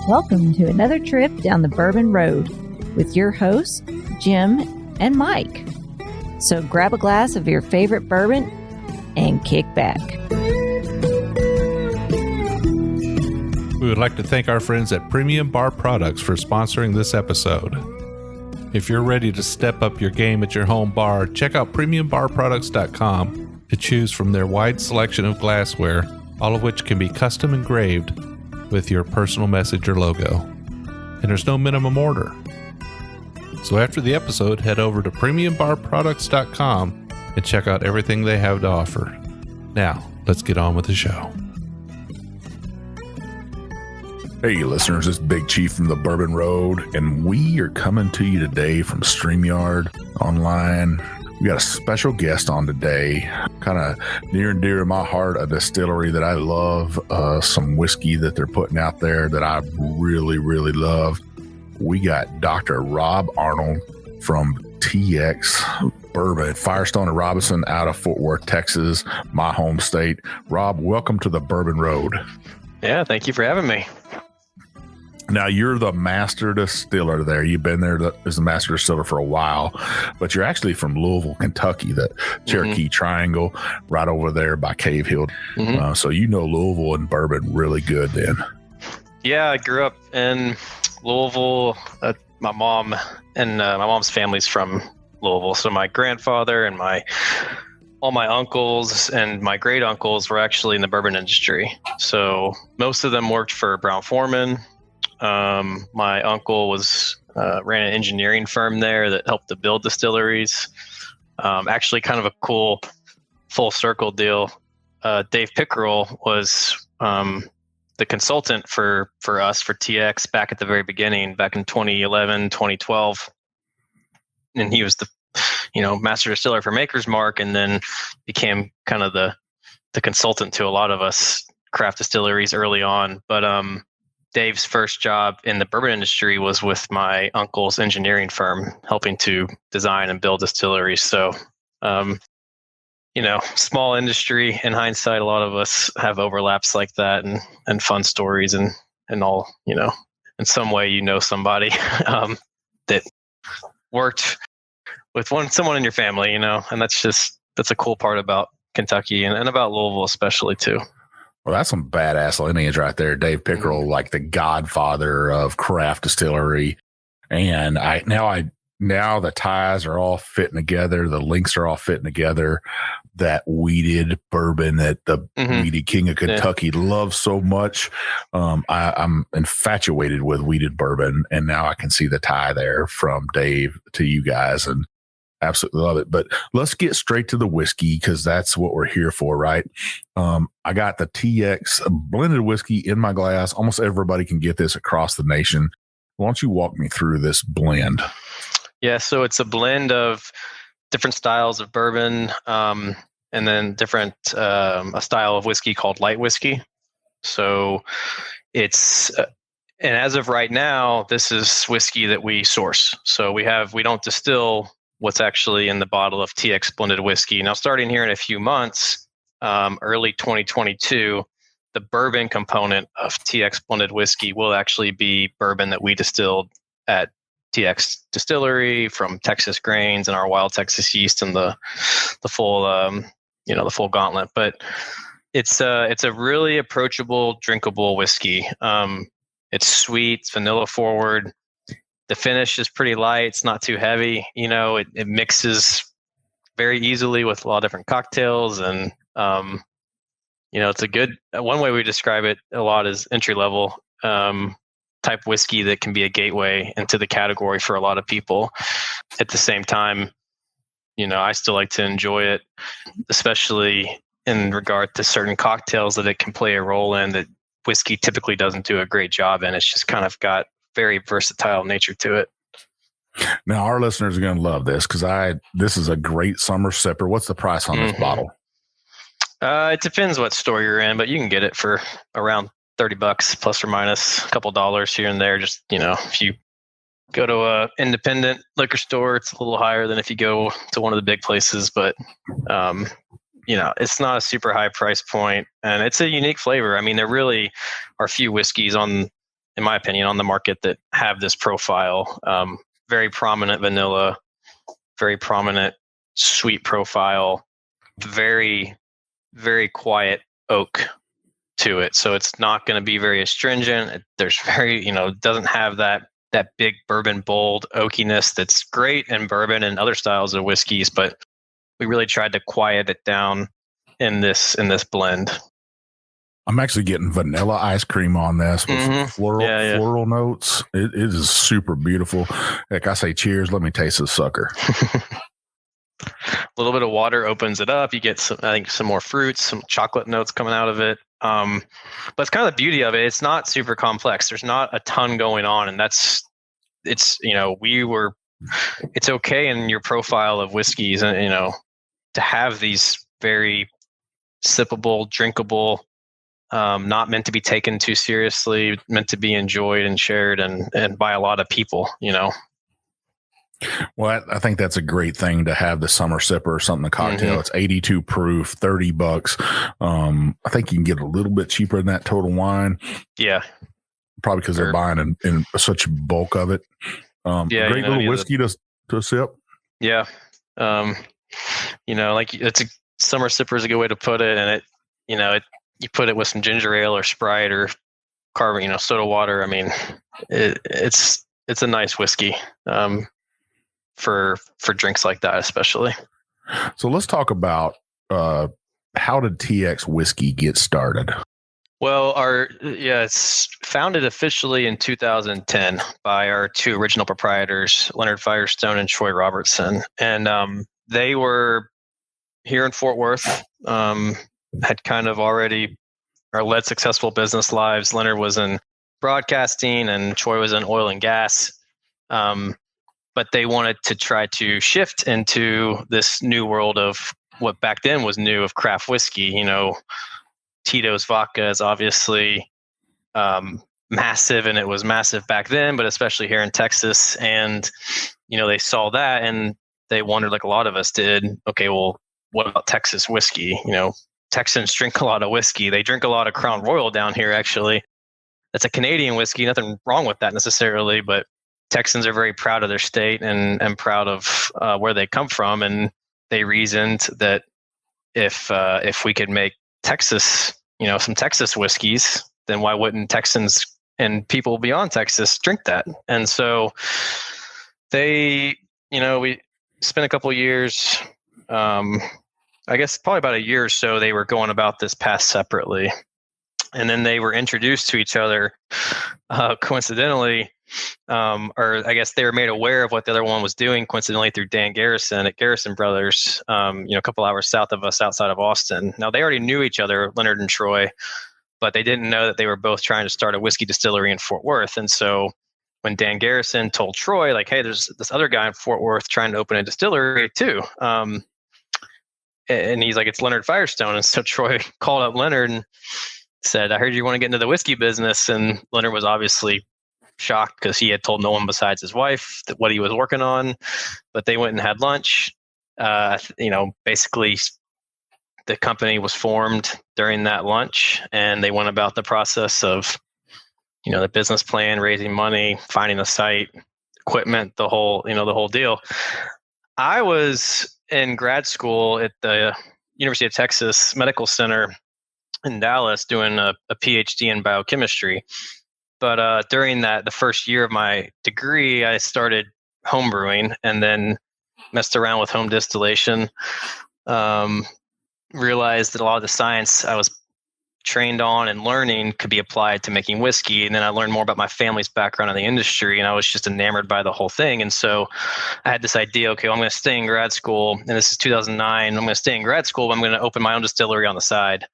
Welcome to another trip down the Bourbon Road with your hosts, Jim and Mike. So grab a glass of your favorite bourbon and kick back. We would like to thank our friends at Premium Bar Products for sponsoring this episode. If you're ready to step up your game at your home bar, check out PremiumBarProducts.com to choose from their wide selection of glassware, all of which can be custom engraved with your personal message or logo. And there's no minimum order. So after the episode, head over to PremiumBarProducts.com and check out everything they have to offer. Now, let's get on with the show. Hey listeners, it's Big Chief from the Bourbon Road, and we are coming to you today from StreamYard online. We got a special guest on today, kind of near and dear to my heart, a distillery that I love, some whiskey that they're putting out there that I really, really love. We got Dr. Rob Arnold from TX Bourbon, Firestone and Robertson out of Fort Worth, Texas, my home state. Rob, welcome to the Bourbon Road. Yeah, thank you for having me. Now, you're the master distiller there. You've been there as the master distiller for a while, but you're actually from Louisville, Kentucky, the Cherokee Triangle, right over there by Cave Hill. So you know Louisville and bourbon really good then. Yeah, I grew up in Louisville. My mom's family's from Louisville. So my grandfather and all my uncles and my great uncles were actually in the bourbon industry. So most of them worked for Brown-Forman. My uncle ran an engineering firm there that helped to build distilleries. Actually kind of a cool full circle deal. Dave Pickerel was the consultant for us for TX back at the very beginning, back in 2011, 2012. And he was the master distiller for Maker's Mark, and then became kind of the consultant to a lot of us craft distilleries early on. But Dave's first job in the bourbon industry was with my uncle's engineering firm, helping to design and build distilleries. So, small industry. In hindsight, a lot of us have overlaps like that and fun stories and all, in some way, somebody that worked with someone in your family, and that's a cool part about Kentucky and about Louisville especially too. Well, that's some badass lineage right there. Dave Pickerel, like the godfather of craft distillery. And now the ties are all fitting together. The links are all fitting together. That weeded bourbon that the weeded king of Kentucky loves so much. I'm infatuated with weeded bourbon. And now I can see the tie there from Dave to you guys, and absolutely love it. But let's get straight to the whiskey, because that's what we're here for, right? I got the TX blended whiskey in my glass. Almost everybody can get this across the nation. Why don't you walk me through this blend? Yeah, so it's a blend of different styles of bourbon, and then different a style of whiskey called light whiskey. So it's and as of right now, this is whiskey that we source. So we don't distill what's actually in the bottle of TX blended whiskey. Now, starting here in a few months, early 2022, the bourbon component of TX blended whiskey will actually be bourbon that we distilled at TX Distillery from Texas grains and our wild Texas yeast and the full the full gauntlet. But it's a really approachable, drinkable whiskey. It's sweet, it's vanilla forward. The finish is pretty light. It's not too heavy. It mixes very easily with a lot of different cocktails. And, it's a good, one way we describe it a lot is entry level type whiskey that can be a gateway into the category for a lot of people. At the same time, I still like to enjoy it, especially in regard to certain cocktails that it can play a role in that whiskey typically doesn't do a great job in. It's just kind of got very versatile nature to it. Now, our listeners are going to love this, because this is a great summer sipper. What's the price on this bottle? It depends what store you're in, but you can get it for around $30 plus or minus a couple dollars here and there. Just, if you go to a independent liquor store, it's a little higher than if you go to one of the big places, but it's not a super high price point, and it's a unique flavor. I mean, there really are few whiskeys in in my opinion, on the market that have this profile. Very prominent vanilla, very prominent sweet profile, very, very quiet oak to it. So it's not going to be very astringent. There's very, doesn't have that big bourbon bold oakiness that's great in bourbon and other styles of whiskeys, but we really tried to quiet it down in this blend. I'm actually getting vanilla ice cream on this with floral notes. It is super beautiful. Like I say, cheers. Let me taste this sucker. A little bit of water opens it up. You get some more fruits, some chocolate notes coming out of it. But it's kind of the beauty of it. It's not super complex. There's not a ton going on, and it's okay in your profile of whiskeys, and to have these very sippable, drinkable, not meant to be taken too seriously, meant to be enjoyed and shared and by a lot of people, Well, I think that's a great thing to have the summer sipper or something, a cocktail. Mm-hmm. It's 82 proof, $30. I think you can get a little bit cheaper than that Total Wine. Yeah. Probably because they're buying in such bulk of it. Great little whiskey to sip. Yeah. Like it's a summer sipper is a good way to put it. And you put it with some ginger ale or Sprite or carbon, soda water. I mean, it's a nice whiskey. For drinks like that, especially. So let's talk about how did TX whiskey get started? Well, it's founded officially in 2010 by our two original proprietors, Leonard Firestone and Troy Robertson, and they were here in Fort Worth. Had kind of already led successful business lives. Leonard was in broadcasting, and Troy was in oil and gas. But they wanted to try to shift into this new world of what back then was new of craft whiskey. Tito's vodka is obviously massive, and it was massive back then, but especially here in Texas. And, they saw that and they wondered, like a lot of us did, okay, well, what about Texas whiskey? Texans drink a lot of whiskey. They drink a lot of Crown Royal down here, actually. That's a Canadian whiskey. Nothing wrong with that necessarily, but Texans are very proud of their state and proud of where they come from, and they reasoned that if we could make Texas, some Texas whiskeys, then why wouldn't Texans and people beyond Texas drink that? And so we spent a couple of years, I guess probably about a year or so, they were going about this path separately, and then they were introduced to each other coincidentally. Or I guess they were made aware of what the other one was doing coincidentally through Dan Garrison at Garrison Brothers, a couple hours south of us outside of Austin. Now they already knew each other, Leonard and Troy, but they didn't know that they were both trying to start a whiskey distillery in Fort Worth. And so when Dan Garrison told Troy, like, hey, there's this other guy in Fort Worth trying to open a distillery too. And he's like, it's Leonard Firestone. And so Troy called up Leonard and said, I heard you want to get into the whiskey business. And Leonard was obviously shocked because he had told no one besides his wife what he was working on, but they went and had lunch. Basically the company was formed during that lunch, and they went about the process of, the business plan, raising money, finding a site, equipment, the whole deal. I was in grad school at the University of Texas Medical Center in Dallas doing a PhD in biochemistry. But during the first year of my degree, I started homebrewing and then messed around with home distillation. Realized that a lot of the science I was trained on and learning could be applied to making whiskey. And then I learned more about my family's background in the industry, and I was just enamored by the whole thing. And so I had this idea, okay, well, I'm going to stay in grad school, and this is 2009. I'm going to stay in grad school, but I'm going to open my own distillery on the side,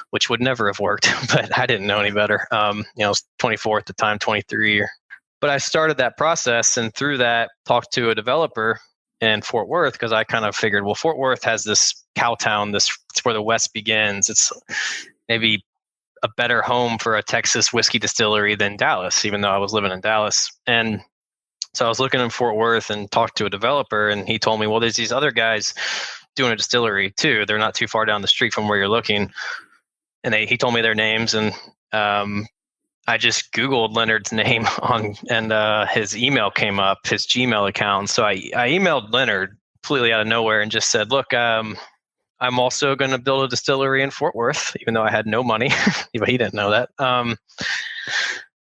which would never have worked, but I didn't know any better. I was 24 at the time, 23. But I started that process, and through that, talked to a developer in Fort Worth, because I kind of figured, well, Fort Worth has this cow town, it's where the West begins. It's maybe a better home for a Texas whiskey distillery than Dallas, even though I was living in Dallas. And so I was looking in Fort Worth and talked to a developer, and he told me, well, there's these other guys doing a distillery too. They're not too far down the street from where you're looking. And he told me their names, and I I just Googled Leonard's name and his email came up, his Gmail account. So I emailed Leonard completely out of nowhere and just said, look, I'm also going to build a distillery in Fort Worth, even though I had no money. But he didn't know that.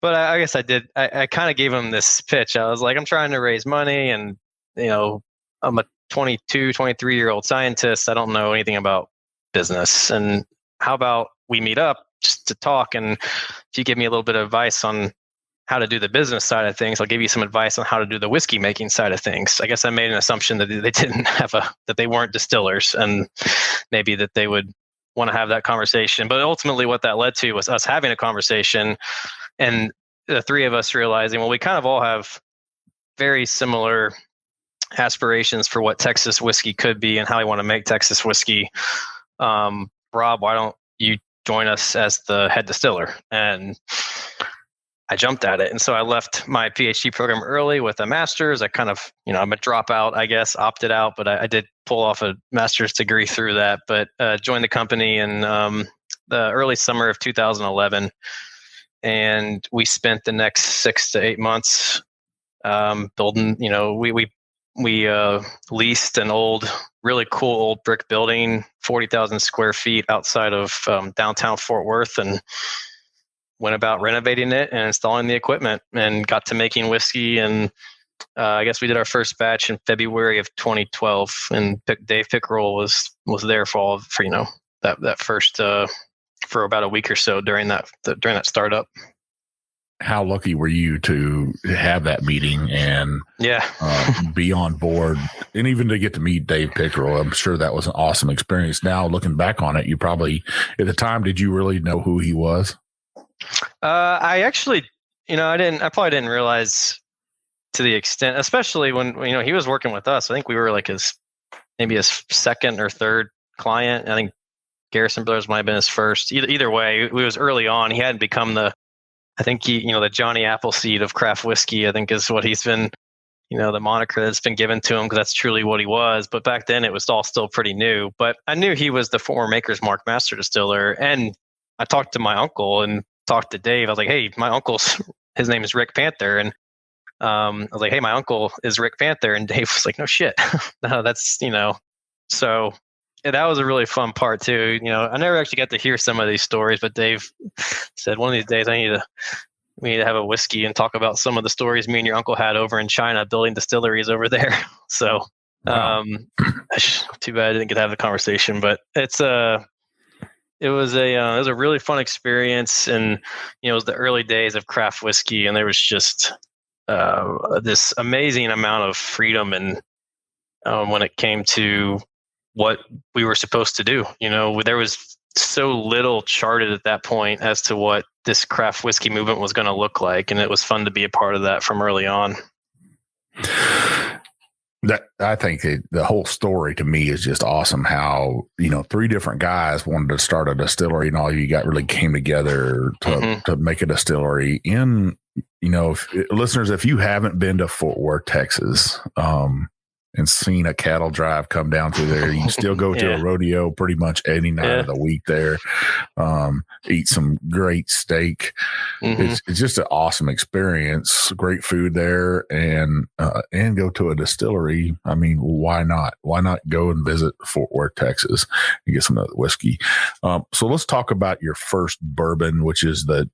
But I guess I did. I kind of gave him this pitch. I was like, I'm trying to raise money, and I'm a 22, 23-year-old scientist. I don't know anything about business. And how about we meet up just to talk? And if you give me a little bit of advice on how to do the business side of things, I'll give you some advice on how to do the whiskey making side of things. I guess I made an assumption that they didn't have that they weren't distillers, and maybe that they would want to have that conversation. But ultimately what that led to was us having a conversation, and the three of us realizing, well, we kind of all have very similar aspirations for what Texas whiskey could be and how we want to make Texas whiskey. Rob, why don't you join us as the head distiller? And I jumped at it. And so I left my PhD program early with a master's. I kind of, I'm a dropout, I guess, opted out, but I did pull off a master's degree through that, but joined the company in the early summer of 2011. And we spent the next 6 to 8 months building, we leased an really cool old brick building, 40,000 square feet outside of downtown Fort Worth, and went about renovating it and installing the equipment, and got to making whiskey. And I guess we did our first batch in February of 2012, and Dave Pickerel was there for that first for about a week or so during that startup. How lucky were you to have that meeting and be on board, and even to get to meet Dave Pickerel? I'm sure that was an awesome experience. Now looking back on it, you probably, at the time, did you really know who he was? I actually, I probably didn't realize to the extent, especially when, he was working with us. I think we were like maybe his second or third client. I think Garrison Brothers might have been his first. Either way, it was early on. He hadn't become the Johnny Appleseed of craft whiskey, I think is what he's been, the moniker that's been given to him, because that's truly what he was. But back then it was all still pretty new. But I knew he was the former Maker's Mark master distiller. And I talked to my uncle and talked to Dave. I was like, hey, his name is Rick Panther. And I was like, hey, my uncle is Rick Panther. And Dave was like, no shit. No, that's, so that was a really fun part too. I never actually got to hear some of these stories, but Dave said one of these days we need to have a whiskey and talk about some of the stories me and your uncle had over in China building distilleries over there. So, wow. Too bad I didn't get to have the conversation, but it was a really fun experience. And, it was the early days of craft whiskey, and there was just this amazing amount of freedom and when it came to what we were supposed to do. There was so little charted at that point as to what this craft whiskey movement was going to look like. And it was fun to be a part of that from early on. I think the whole story to me is just awesome. How, 3 different guys wanted to start a distillery, and all you got really came together to make a distillery in, listeners, if you haven't been to Fort Worth, Texas, and seen a cattle drive come down through there, you can still go to a rodeo pretty much any night of the week there, eat some great steak. It's just an awesome experience, great food there, and go to a distillery. I mean, why not? Why not go and visit Fort Worth, Texas, and get some of the whiskey? So let's talk about your first bourbon, which is the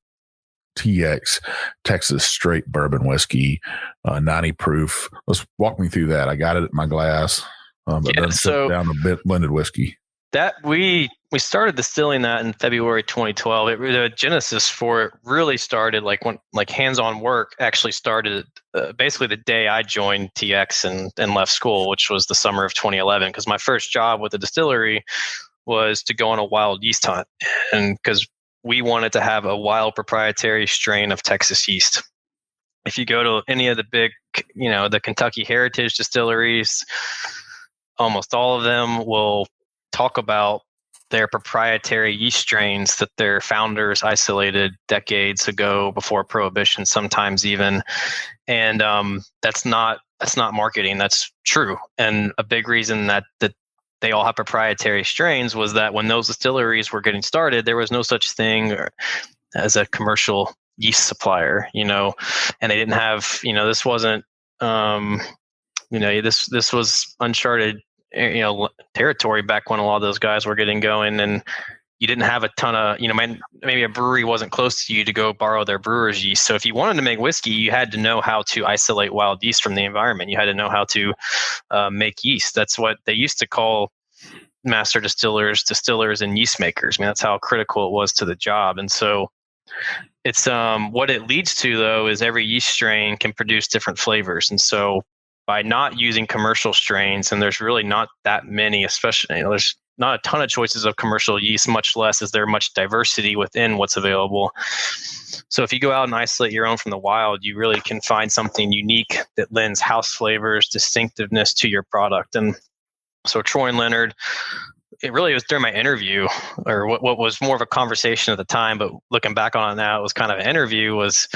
TX Texas Straight Bourbon Whiskey, 90 proof. Let's walk me through that. I got it at my glass, but then sit down a bit blended whiskey. That we started distilling that in February 2012. The genesis for it really started when hands-on work actually started basically the day I joined TX and left school, which was the summer of 2011. Because my first job with the distillery was to go on a wild yeast hunt, and because we wanted to have a wild proprietary strain of Texas yeast. If you go to any of the big, the Kentucky heritage distilleries, almost all of them will talk about their proprietary yeast strains that their founders isolated decades ago before Prohibition, sometimes even. And that's not marketing. That's true. And a big reason that they all have proprietary strains was that when those distilleries were getting started, there was no such thing as a commercial yeast supplier, and they didn't have, this wasn't, this was uncharted, territory back when a lot of those guys were getting going, and you didn't have a ton of, maybe a brewery wasn't close to you to go borrow their brewer's yeast. So if you wanted to make whiskey, you had to know how to isolate wild yeast from the environment. You had to know how to make yeast. That's what they used to call master distillers, and yeast makers. I mean, that's how critical it was to the job. And so it's what it leads to, though, is every yeast strain can produce different flavors. And so by not using commercial strains, and there's really not that many, especially, there's not a ton of choices of commercial yeast, much less is there much diversity within what's available. So if you go out and isolate your own from the wild, you really can find something unique that lends house flavors, distinctiveness to your product. And so Troy and Leonard, it really was during my interview, or what was more of a conversation at the time, but looking back on it now, it was kind of an interview, was,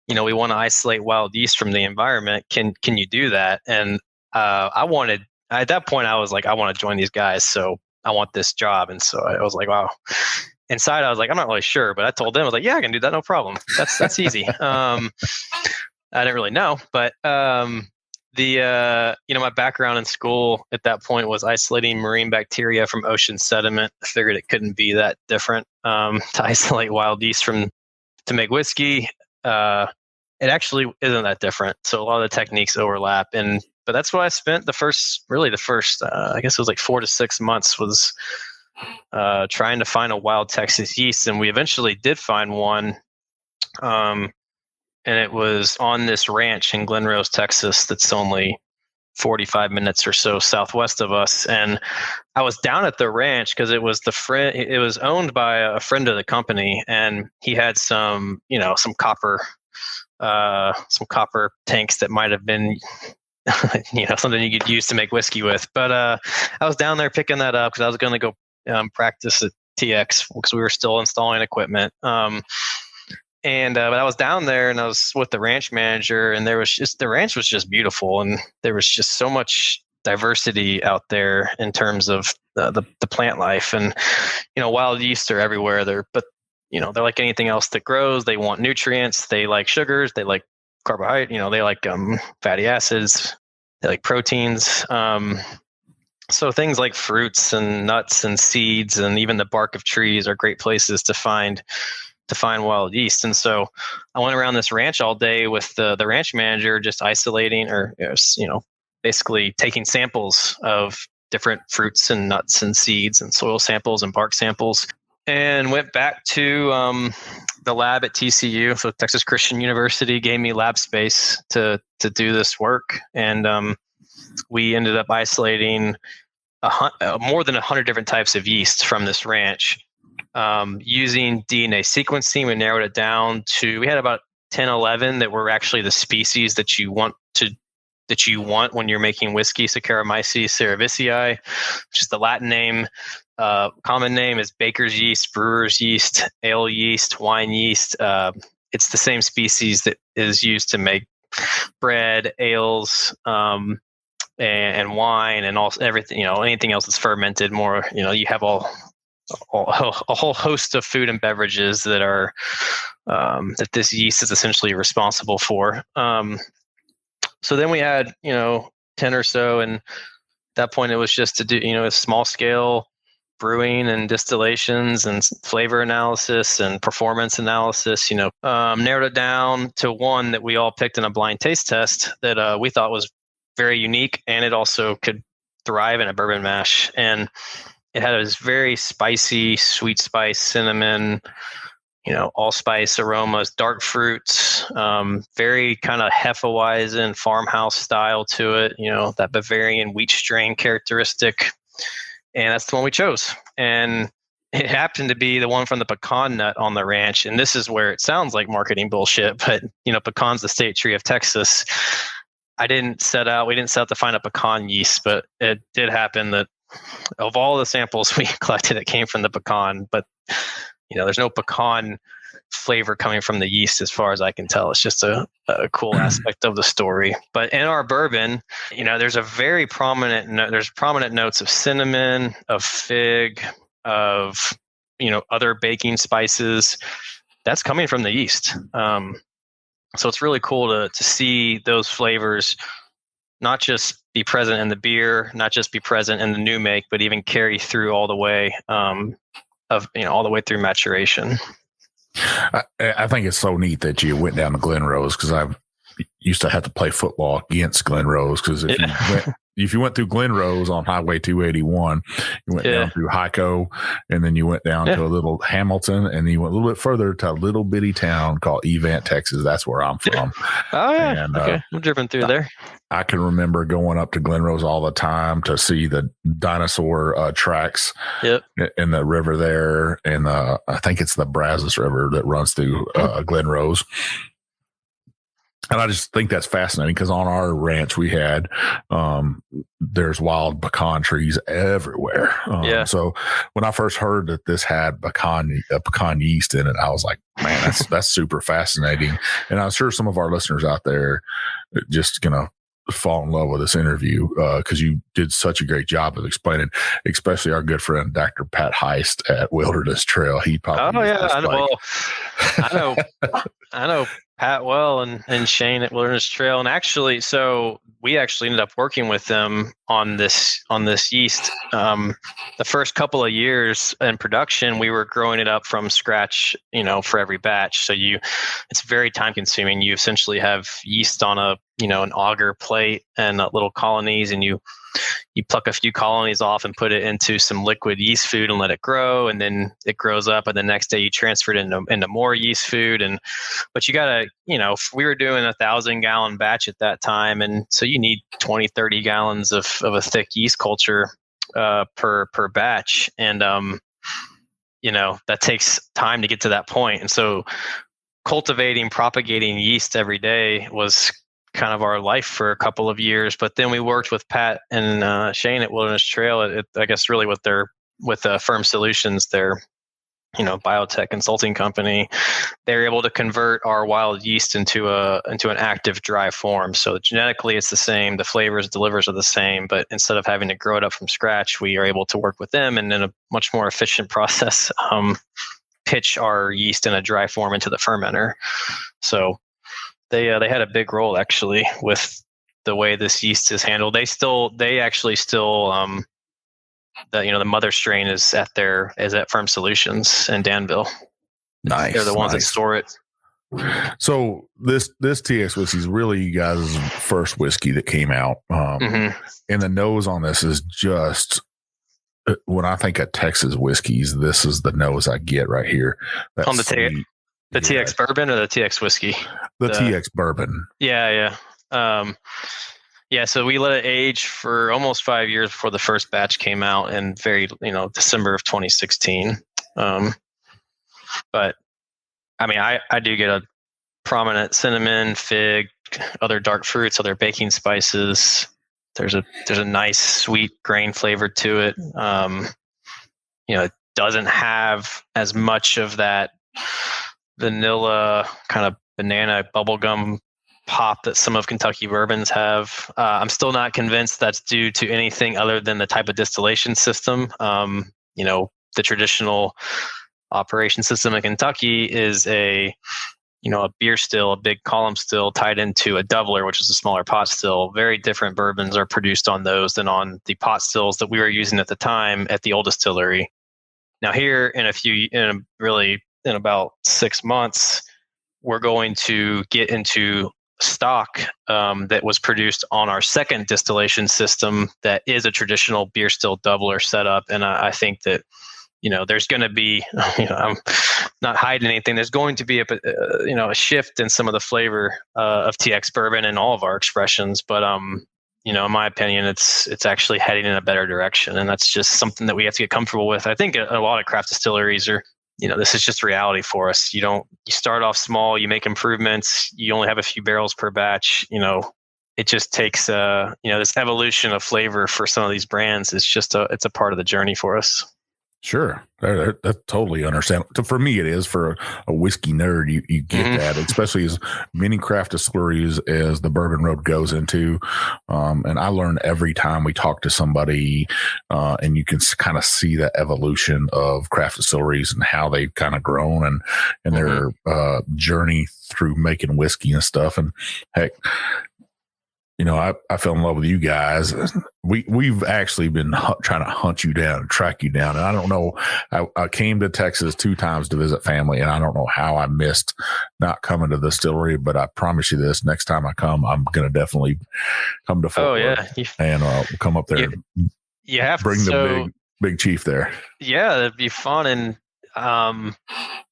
we want to isolate wild yeast from the environment. Can you do that? And at that point, I was like, I want to join these guys. So I want this job. And so I was like, wow. Inside, I was like, I'm not really sure, but I told them, I was like, yeah, I can do that. No problem. That's easy. I didn't really know, but my background in school at that point was isolating marine bacteria from ocean sediment. I figured it couldn't be that different to isolate wild yeast to make whiskey. It actually isn't that different. So a lot of the techniques overlap, but that's what I spent the first, I guess it was like 4 to 6 months, was trying to find a wild Texas yeast. And we eventually did find one. And it was on this ranch in Glen Rose, Texas, that's only 45 minutes or so southwest of us. And I was down at the ranch because it was owned by a friend of the company, and he had some copper tanks that might have been something you could use to make whiskey with. But I was down there picking that up because I was going to go practice at TX because we were still installing equipment. But I was down there and I was with the ranch manager, and the ranch was just beautiful, and there was just so much diversity out there in terms of the plant life. And wild yeast are everywhere. They're like anything else that grows. They want nutrients. They like sugars. They like carbohydrate. They like fatty acids. They like proteins. So things like fruits and nuts and seeds and even the bark of trees are great places to find wild yeast. And so I went around this ranch all day with the ranch manager, just isolating, or basically taking samples of different fruits and nuts and seeds and soil samples and bark samples, and went back to the lab at TCU. So Texas Christian University gave me lab space to do this work. And we ended up isolating more than 100 different types of yeast from this ranch. Using DNA sequencing, we narrowed it down to, we had about 10, 11 that were actually the species that you want when you're making whiskey. Saccharomyces Cerevisiae, which is the Latin name. Common name is baker's yeast, brewer's yeast, ale yeast, wine yeast. It's the same species that is used to make bread, ales, and wine, and also everything, anything else that's fermented. More, you have a whole host of food and beverages that are that this yeast is essentially responsible for. So then we had 10 or so, and at that point it was just to do a small scale brewing and distillations and flavor analysis and performance analysis. Narrowed it down to one that we all picked in a blind taste test that we thought was very unique, and it also could thrive in a bourbon mash. And it had this very spicy, sweet spice, cinnamon, allspice aromas, dark fruits, very kind of Hefeweizen farmhouse style to it, that Bavarian wheat strain characteristic. And that's the one we chose. And it happened to be the one from the pecan nut on the ranch. And this is where it sounds like marketing bullshit, but pecan's the state tree of Texas. We didn't set out to find a pecan yeast, but it did happen that of all the samples we collected, it came from the pecan. But there's no pecan flavor coming from the yeast as far as I can tell. It's just a cool aspect of the story. But in our bourbon, there's a very prominent notes of cinnamon, of fig, of other baking spices that's coming from the yeast. So it's really cool to see those flavors not just be present in the beer, not just be present in the new make, but even carry through all the way all the way through maturation. I think it's so neat that you went down to Glen Rose, because I used to have to play football against Glen Rose, because if you went through Glen Rose on Highway 281, you went down through Hyco, and then you went down to a little Hamilton, and then you went a little bit further to a little bitty town called Evant, Texas. That's where I'm from. Oh, yeah. And, I'm driven through there. I can remember going up to Glen Rose all the time to see the dinosaur tracks in the river there. And I think it's the Brazos River that runs through Glen Rose. And I just think that's fascinating, because on our ranch we had there's wild pecan trees everywhere. So when I first heard that this had pecan yeast in it, I was like, man, that's super fascinating. And I'm sure some of our listeners out there are just gonna fall in love with this interview, because you did such a great job of explaining, especially our good friend Dr. Pat Heist at Wilderness Trail. He probably I know Pat well and Shane at Wilderness Trail, and actually, so we actually ended up working with them on this yeast. The first couple of years in production, we were growing it up from scratch, for every batch. So it's very time consuming. You essentially have yeast on an auger plate and little colonies, and you pluck a few colonies off and put it into some liquid yeast food and let it grow, and then it grows up, and the next day you transfer it into more yeast food. But you gotta, we were doing 1,000-gallon batch at that time, and so you need 20-30 gallons of a thick yeast culture per batch, and that takes time to get to that point. And so propagating yeast every day was kind of our life for a couple of years. But then we worked with Pat and Shane at Wilderness Trail, I guess really with Firm Solutions, their biotech consulting company. They're able to convert our wild yeast into an active dry form. So genetically it's the same, the flavors, delivers are the same, but instead of having to grow it up from scratch, we are able to work with them and in a much more efficient process pitch our yeast in a dry form into the fermenter. So they had a big role actually with the way this yeast is handled. They actually still the mother strain is at Firm Solutions in Danville. Nice. They're the ones that store it. So this TX whiskey is really you guys' first whiskey that came out. And the nose on this is just, when I think of Texas whiskeys, this is the nose I get right here. That's on the TX bourbon or the TX whiskey? The TX bourbon. Yeah. So we let it age for almost 5 years before the first batch came out in December of 2016. But I mean, I do get a prominent cinnamon, fig, other dark fruits, other baking spices. There's a nice sweet grain flavor to it. It doesn't have as much of that vanilla kind of banana bubblegum pop that some of Kentucky bourbons have. I'm still not convinced that's due to anything other than the type of distillation system. The traditional operation system in Kentucky is a beer still, a big column still tied into a doubler, which is a smaller pot still. Very different bourbons are produced on those than on the pot stills that we were using at the time at the old distillery. Now here in about 6 months, we're going to get into stock that was produced on our second distillation system that is a traditional beer still doubler setup. And I think that, there's going to be, I'm not hiding anything. There's going to be a shift in some of the flavor of TX bourbon and all of our expressions. But, in my opinion, it's actually heading in a better direction. And that's just something that we have to get comfortable with. I think a lot of craft distilleries are, this is just reality for us. You start off small, you make improvements, you only have a few barrels per batch. It just takes, this evolution of flavor for some of these brands is just it's a part of the journey for us. Sure. That's totally understandable. For me, it is. For a whiskey nerd, you get that, especially as many craft distilleries as the Bourbon Road goes into. And I learn every time we talk to somebody, and you can kind of see the evolution of craft distilleries and how they've kind of grown and their journey through making whiskey and stuff. And heck, I fell in love with you guys. We've actually been trying to hunt you down and track you down. And I don't know, I came to Texas 2 times to visit family, and I don't know how I missed not coming to the distillery, but I promise you this, next time I come, I'm going to definitely come to Fort Worth and come up there. You have bring the big chief there. Yeah, it'd be fun. And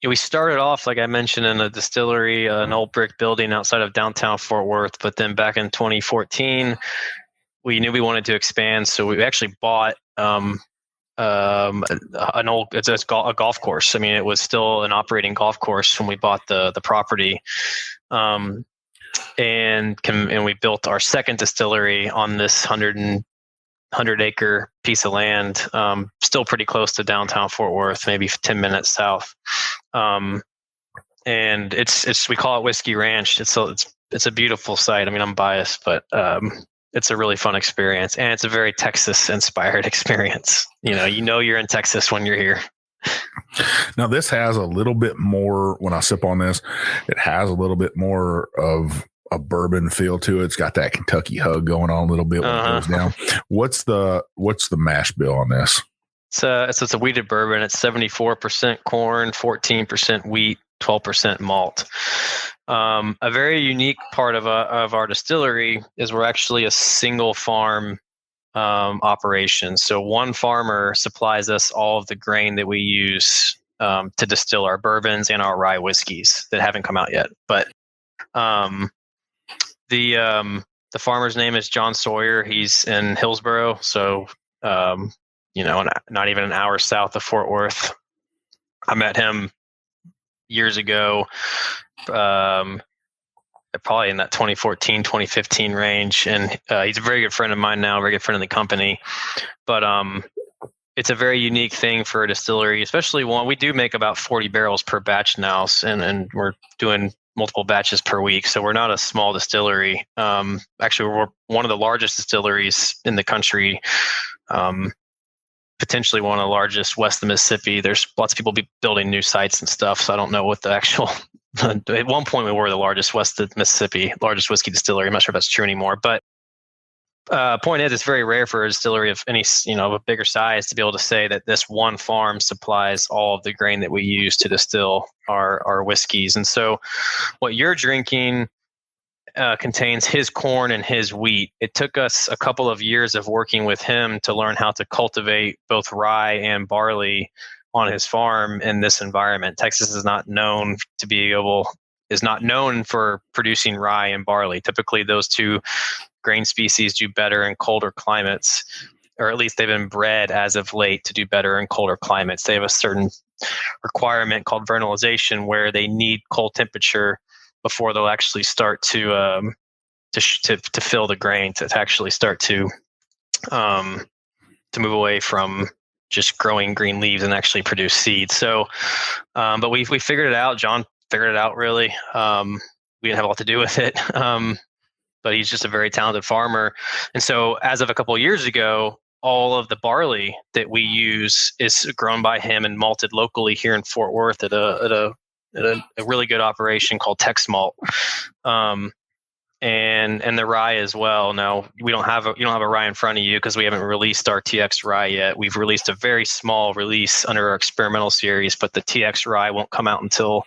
we started off, like I mentioned, in a distillery, an old brick building outside of downtown Fort Worth. But then back in 2014, we knew we wanted to expand, so we actually bought an old a golf course. I mean, it was still an operating golf course when we bought the property, and we built our second distillery on this 100-acre piece of land, still pretty close to downtown Fort Worth, maybe 10 minutes south. And it's we call it Whiskey Ranch. It's a beautiful site. I mean, I'm biased, but it's a really fun experience, and it's a very Texas-inspired experience. You're in Texas when you're here. Now, this has a little bit more. When I sip on this, it has a little bit more of a bourbon feel to it. It's got that Kentucky hug going on a little bit when it goes down. What's the mash bill on this? It's a wheated bourbon. It's 74% corn, 14% wheat, 12% malt. A very unique part of our distillery is we're actually a single farm operation. So one farmer supplies us all of the grain that we use to distill our bourbons and our rye whiskeys that haven't come out yet. But the farmer's name is John Sawyer. He's in Hillsboro, so not even an hour south of Fort Worth. I met him years ago, probably in that 2014, 2015 range, and he's a very good friend of mine now, a very good friend of the company. But it's a very unique thing for a distillery, especially one. We do make about 40 barrels per batch now, and we're doing multiple batches per week. So we're not a small distillery. Actually, we're one of the largest distilleries in the country, potentially one of the largest west of Mississippi. There's lots of people building new sites and stuff. So I don't know what the actual, at one point we were the largest west of Mississippi, largest whiskey distillery. I'm not sure if that's true anymore, but point is, it's very rare for a distillery of any, a bigger size to be able to say that this one farm supplies all of the grain that we use to distill our whiskeys. And so what you're drinking contains his corn and his wheat. It took us a couple of years of working with him to learn how to cultivate both rye and barley on his farm in this environment. Texas is not known for producing rye and barley. Typically, those two grain species do better in colder climates, or at least they've been bred as of late to do better in colder climates. They have a certain requirement called vernalization where they need cold temperature before they'll actually start to fill the grain, to actually start to move away from just growing green leaves and actually produce seeds. So, but we figured it out. John figured it out, really. We didn't have a lot to do with it. But he's just a very talented farmer. And so as of a couple of years ago, all of the barley that we use is grown by him and malted locally here in Fort Worth at a really good operation called Tex Malt. And the rye as well. Now you don't have a rye in front of you because we haven't released our TX rye yet. We've released a very small release under our experimental series, but the TX rye won't come out until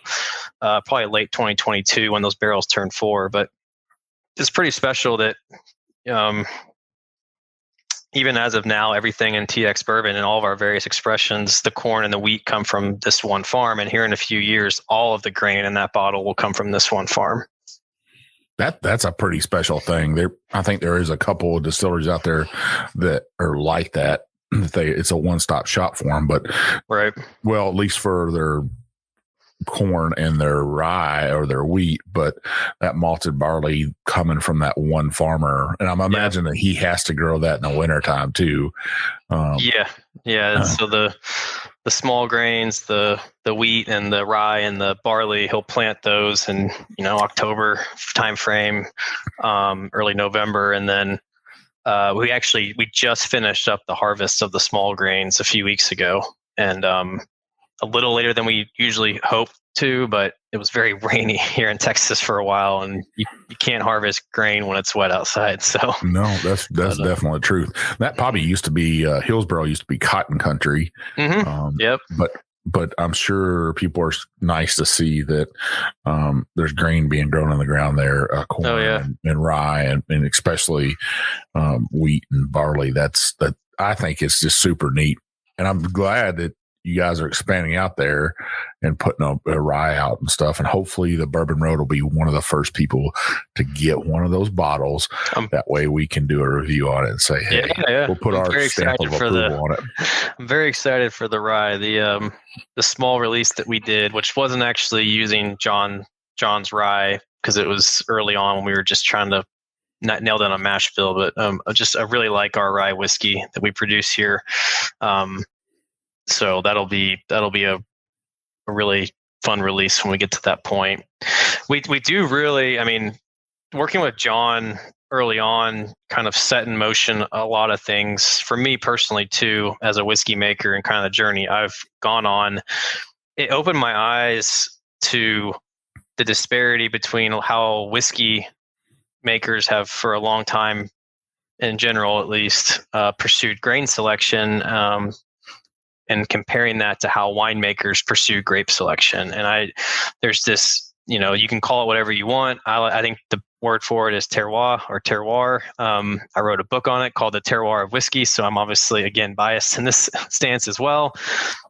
probably late 2022 when those barrels turn 4. But it's pretty special that even as of now, everything in TX Bourbon and all of our various expressions, the corn and the wheat come from this one farm. And here in a few years, all of the grain in that bottle will come from this one farm. That's a pretty special thing. I think there is a couple of distilleries out there that are like that. It's a one-stop shop for them, but right. Well, at least for their corn and their rye or their wheat, but that malted barley coming from that one farmer, and I'm imagining that he has to grow that in the wintertime too. So the small grains, the wheat and the rye and the barley, he'll plant those in October time frame, early November, and then we just finished up the harvest of the small grains a few weeks ago, and a little later than we usually hope to, but it was very rainy here in Texas for a while, and you can't harvest grain when it's wet outside. So no, that's definitely the truth. That probably used to be Hillsboro used to be cotton country. Yep. But I'm sure people are nice to see that there's grain being grown on the ground there, corn and rye, and especially wheat and barley. That I think it's just super neat, and I'm glad that you guys are expanding out there and putting a rye out and stuff. And hopefully the Bourbon Road will be one of the first people to get one of those bottles. That way we can do a review on it and say, hey, we'll put our stamp of approval on it. I'm very excited for the rye. The small release that we did, which wasn't actually using John's rye, because it was early on when we were just trying to not nail down a mash bill, but I really like our rye whiskey that we produce here. So that'll be a really fun release when we get to that point. We do really, I mean, working with John early on kind of set in motion a lot of things for me personally too, as a whiskey maker, and kind of the journey I've gone on. It opened my eyes to the disparity between how whiskey makers have for a long time, in general at least, pursued grain selection, and comparing that to how winemakers pursue grape selection. And there's this, you can call it whatever you want. I think the word for it is terroir or terroir. I wrote a book on it called The Terroir of Whiskey. So I'm obviously, again, biased in this stance as well.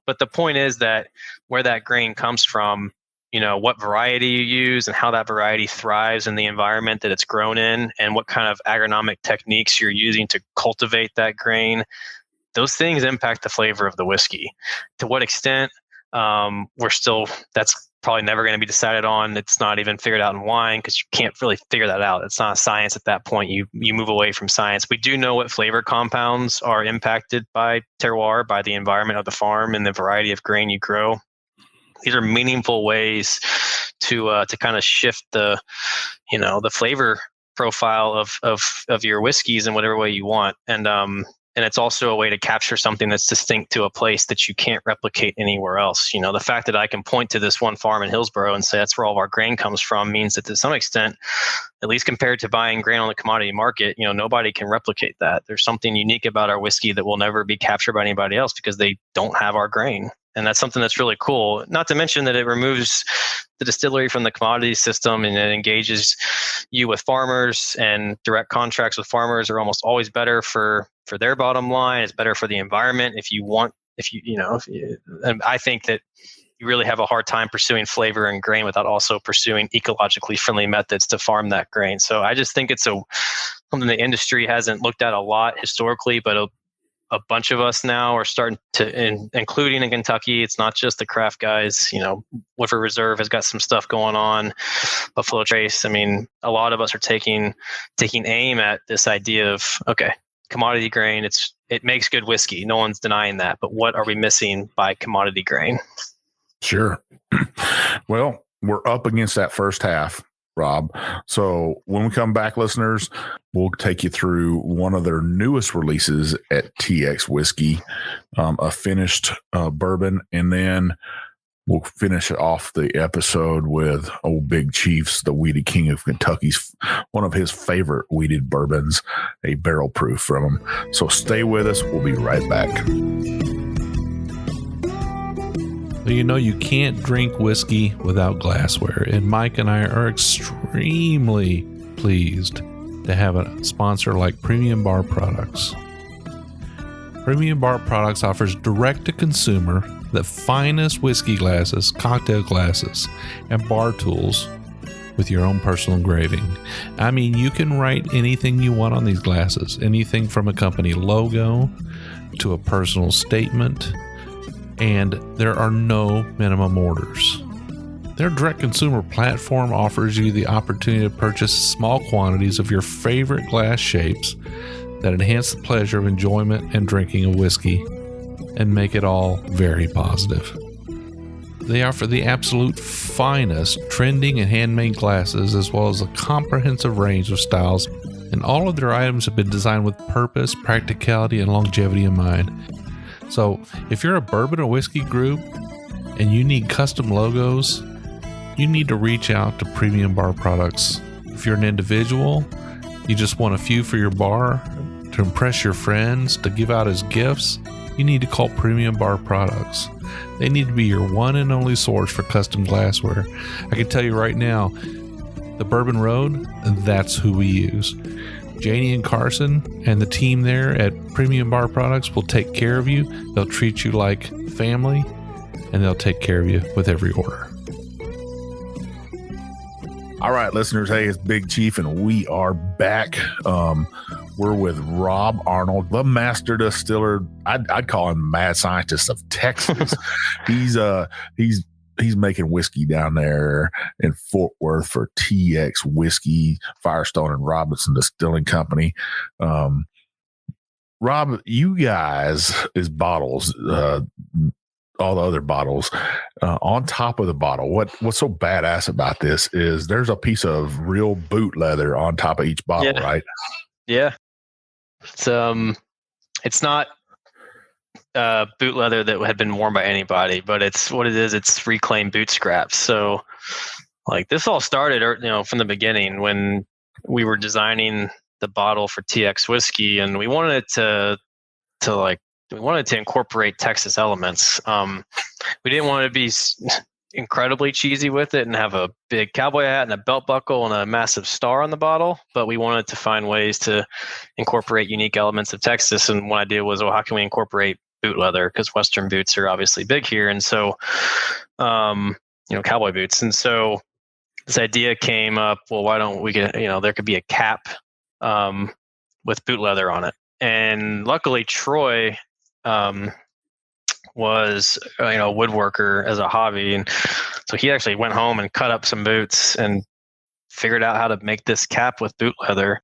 But the point is that where that grain comes from, what variety you use and how that variety thrives in the environment that it's grown in, and what kind of agronomic techniques you're using to cultivate that grain. Those things impact the flavor of the whiskey. To what extent, that's probably never going to be decided on. It's not even figured out in wine, because you can't really figure that out. It's not a science at that point. You move away from science. We do know what flavor compounds are impacted by terroir, by the environment of the farm and the variety of grain you grow. These are meaningful ways to kind of shift the flavor profile of your whiskeys in whatever way you want. And it's also a way to capture something that's distinct to a place that you can't replicate anywhere else. The fact that I can point to this one farm in Hillsboro and say that's where all of our grain comes from means that to some extent, at least compared to buying grain on the commodity market, nobody can replicate that. There's something unique about our whiskey that will never be captured by anybody else because they don't have our grain. And that's something that's really cool. Not to mention that it removes the distillery from the commodity system, and it engages you with farmers, and direct contracts with farmers are almost always better for their bottom line. It's better for the environment. And I think that you really have a hard time pursuing flavor and grain without also pursuing ecologically friendly methods to farm that grain. So I just think it's something the industry hasn't looked at a lot historically, but a bunch of us now are starting to, including in Kentucky. It's not just the craft guys. Woodford Reserve has got some stuff going on. Buffalo Trace. I mean, a lot of us are taking aim at this idea of, okay, commodity grain. It makes good whiskey. No one's denying that. But what are we missing by commodity grain? Sure. Well, we're up against that first half, Rob. So when we come back, listeners, we'll take you through one of their newest releases at TX Whiskey, a finished bourbon, and then we'll finish off the episode with Old Big Chief's, the Wheated King of Kentucky's, one of his favorite wheated bourbons, a barrel proof from him. So stay with us. We'll be right back. Well, you can't drink whiskey without glassware, and Mike and I are extremely pleased to have a sponsor like Premium Bar Products. Premium Bar Products offers direct-to-consumer the finest whiskey glasses, cocktail glasses, and bar tools with your own personal engraving. I mean, you can write anything you want on these glasses, anything from a company logo to a personal statement, and there are no minimum orders. Their direct consumer platform offers you the opportunity to purchase small quantities of your favorite glass shapes that enhance the pleasure of enjoyment and drinking of whiskey and make it all very positive. They offer the absolute finest trending and handmade glasses, as well as a comprehensive range of styles, and all of their items have been designed with purpose, practicality, and longevity in mind. So if you're a bourbon or whiskey group, and you need custom logos, you need to reach out to Premium Bar Products. If you're an individual, you just want a few for your bar, to impress your friends, to give out as gifts, you need to call Premium Bar Products. They need to be your one and only source for custom glassware. I can tell you right now, the Bourbon Road, that's who we use. Janie and Carson and the team there at Premium Bar Products will take care of you. They'll treat you like family, and they'll take care of you with every order. All right, listeners. Hey, it's Big Chief, and we are back. We're with Rob Arnold, the master distiller. I'd call him mad scientist of Texas. He's making whiskey down there in Fort Worth for TX Whiskey, Firestone, and Robertson Distilling Company. Rob, you guys is bottles. All the other bottles on top of the bottle. What's so badass about this is there's a piece of real boot leather on top of each bottle, right? Yeah. It's not boot leather that had been worn by anybody, but it's what it is. It's reclaimed boot scraps. So like this all started, from the beginning when we were designing the bottle for TX whiskey, and we wanted it to incorporate Texas elements. We didn't want to be incredibly cheesy with it and have a big cowboy hat and a belt buckle and a massive star on the bottle, but we wanted to find ways to incorporate unique elements of Texas. And one idea was, well, how can we incorporate boot leather? Because Western boots are obviously big here. And so, cowboy boots. And so this idea came up, well, why don't we get, there could be a cap with boot leather on it. And luckily Troy was a woodworker as a hobby, and so he actually went home and cut up some boots and figured out how to make this cap with boot leather.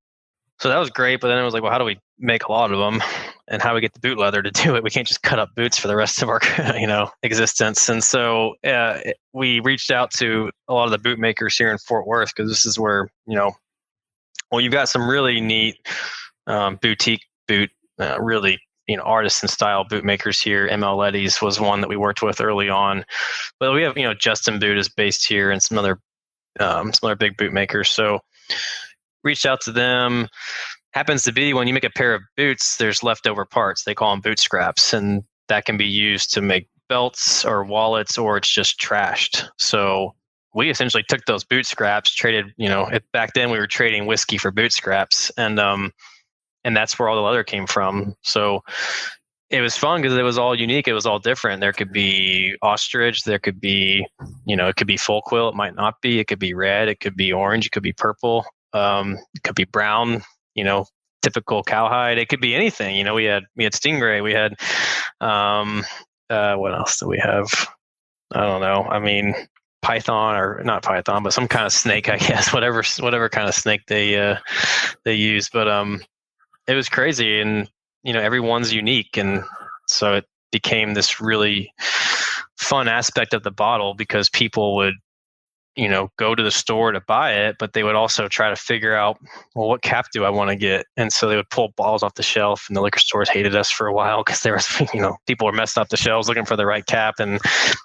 So that was great, but then it was like, well, how do we make a lot of them, and how do we get the boot leather to do it? We can't just cut up boots for the rest of our existence. And so we reached out to a lot of the boot makers here in Fort Worth, because this is where you've got some really neat boutique boot really artisan style boot makers here. ML Letty's was one that we worked with early on, but we have Justin Boot is based here, and some other big boot makers. So reached out to them. Happens to be when you make a pair of boots, there's leftover parts. They call them boot scraps, and that can be used to make belts or wallets, or it's just trashed. So we essentially took those boot scraps, traded. Back then we were trading whiskey for boot scraps, and that's where all the leather came from. So it was fun because it was all unique. It was all different. There could be ostrich. There could be, it could be full quill. It might not be. It could be red. It could be orange. It could be purple. It could be brown, typical cowhide. It could be anything. We had stingray. We had, what else do we have? I don't know. I mean, python, or not python, but some kind of snake, I guess, whatever kind of snake they use. But, it was crazy, and everyone's unique, and so it became this really fun aspect of the bottle, because people would go to the store to buy it, but they would also try to figure out, well, what cap do I want to get? And so they would pull bottles off the shelf, and the liquor stores hated us for a while because there was people were messing up the shelves looking for the right cap. And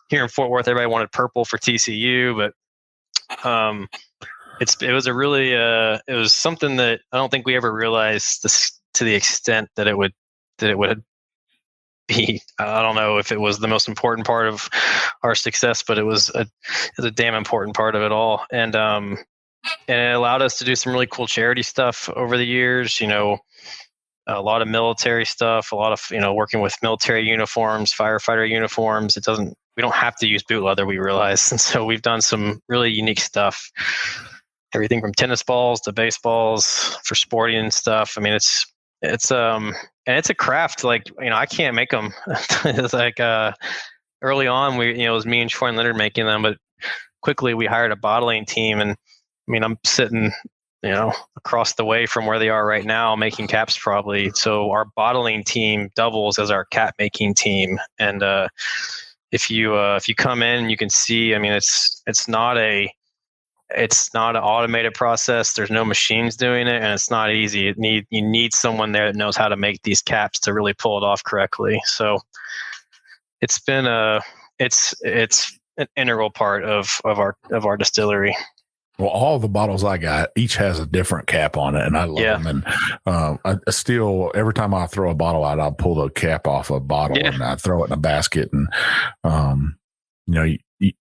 here in Fort Worth, everybody wanted purple for TCU, but it was a really it was something that I don't think we ever realized this to the extent that it would be. I don't know if it was the most important part of our success, but it was a damn important part of it all. And it allowed us to do some really cool charity stuff over the years. A lot of military stuff, a lot of working with military uniforms, firefighter uniforms. We don't have to use boot leather, we realized, and so we've done some really unique stuff. Everything from tennis balls to baseballs for sporting and stuff. I mean, it's and it's a craft. Like, I can't make them. It's like early on, it was me and Troy and Leonard making them, but quickly we hired a bottling team, and I mean, I'm sitting across the way from where they are right now making caps probably. So our bottling team doubles as our cap making team, and if you come in, you can see. I mean, it's not an automated process. There's no machines doing it, and it's not easy. You need someone there that knows how to make these caps to really pull it off correctly. So it's been it's an integral part of our distillery. Well, all the bottles I got, each has a different cap on it, and I love them. And I still, every time I throw a bottle out, I'll pull the cap off a bottle and I throw it in a basket. And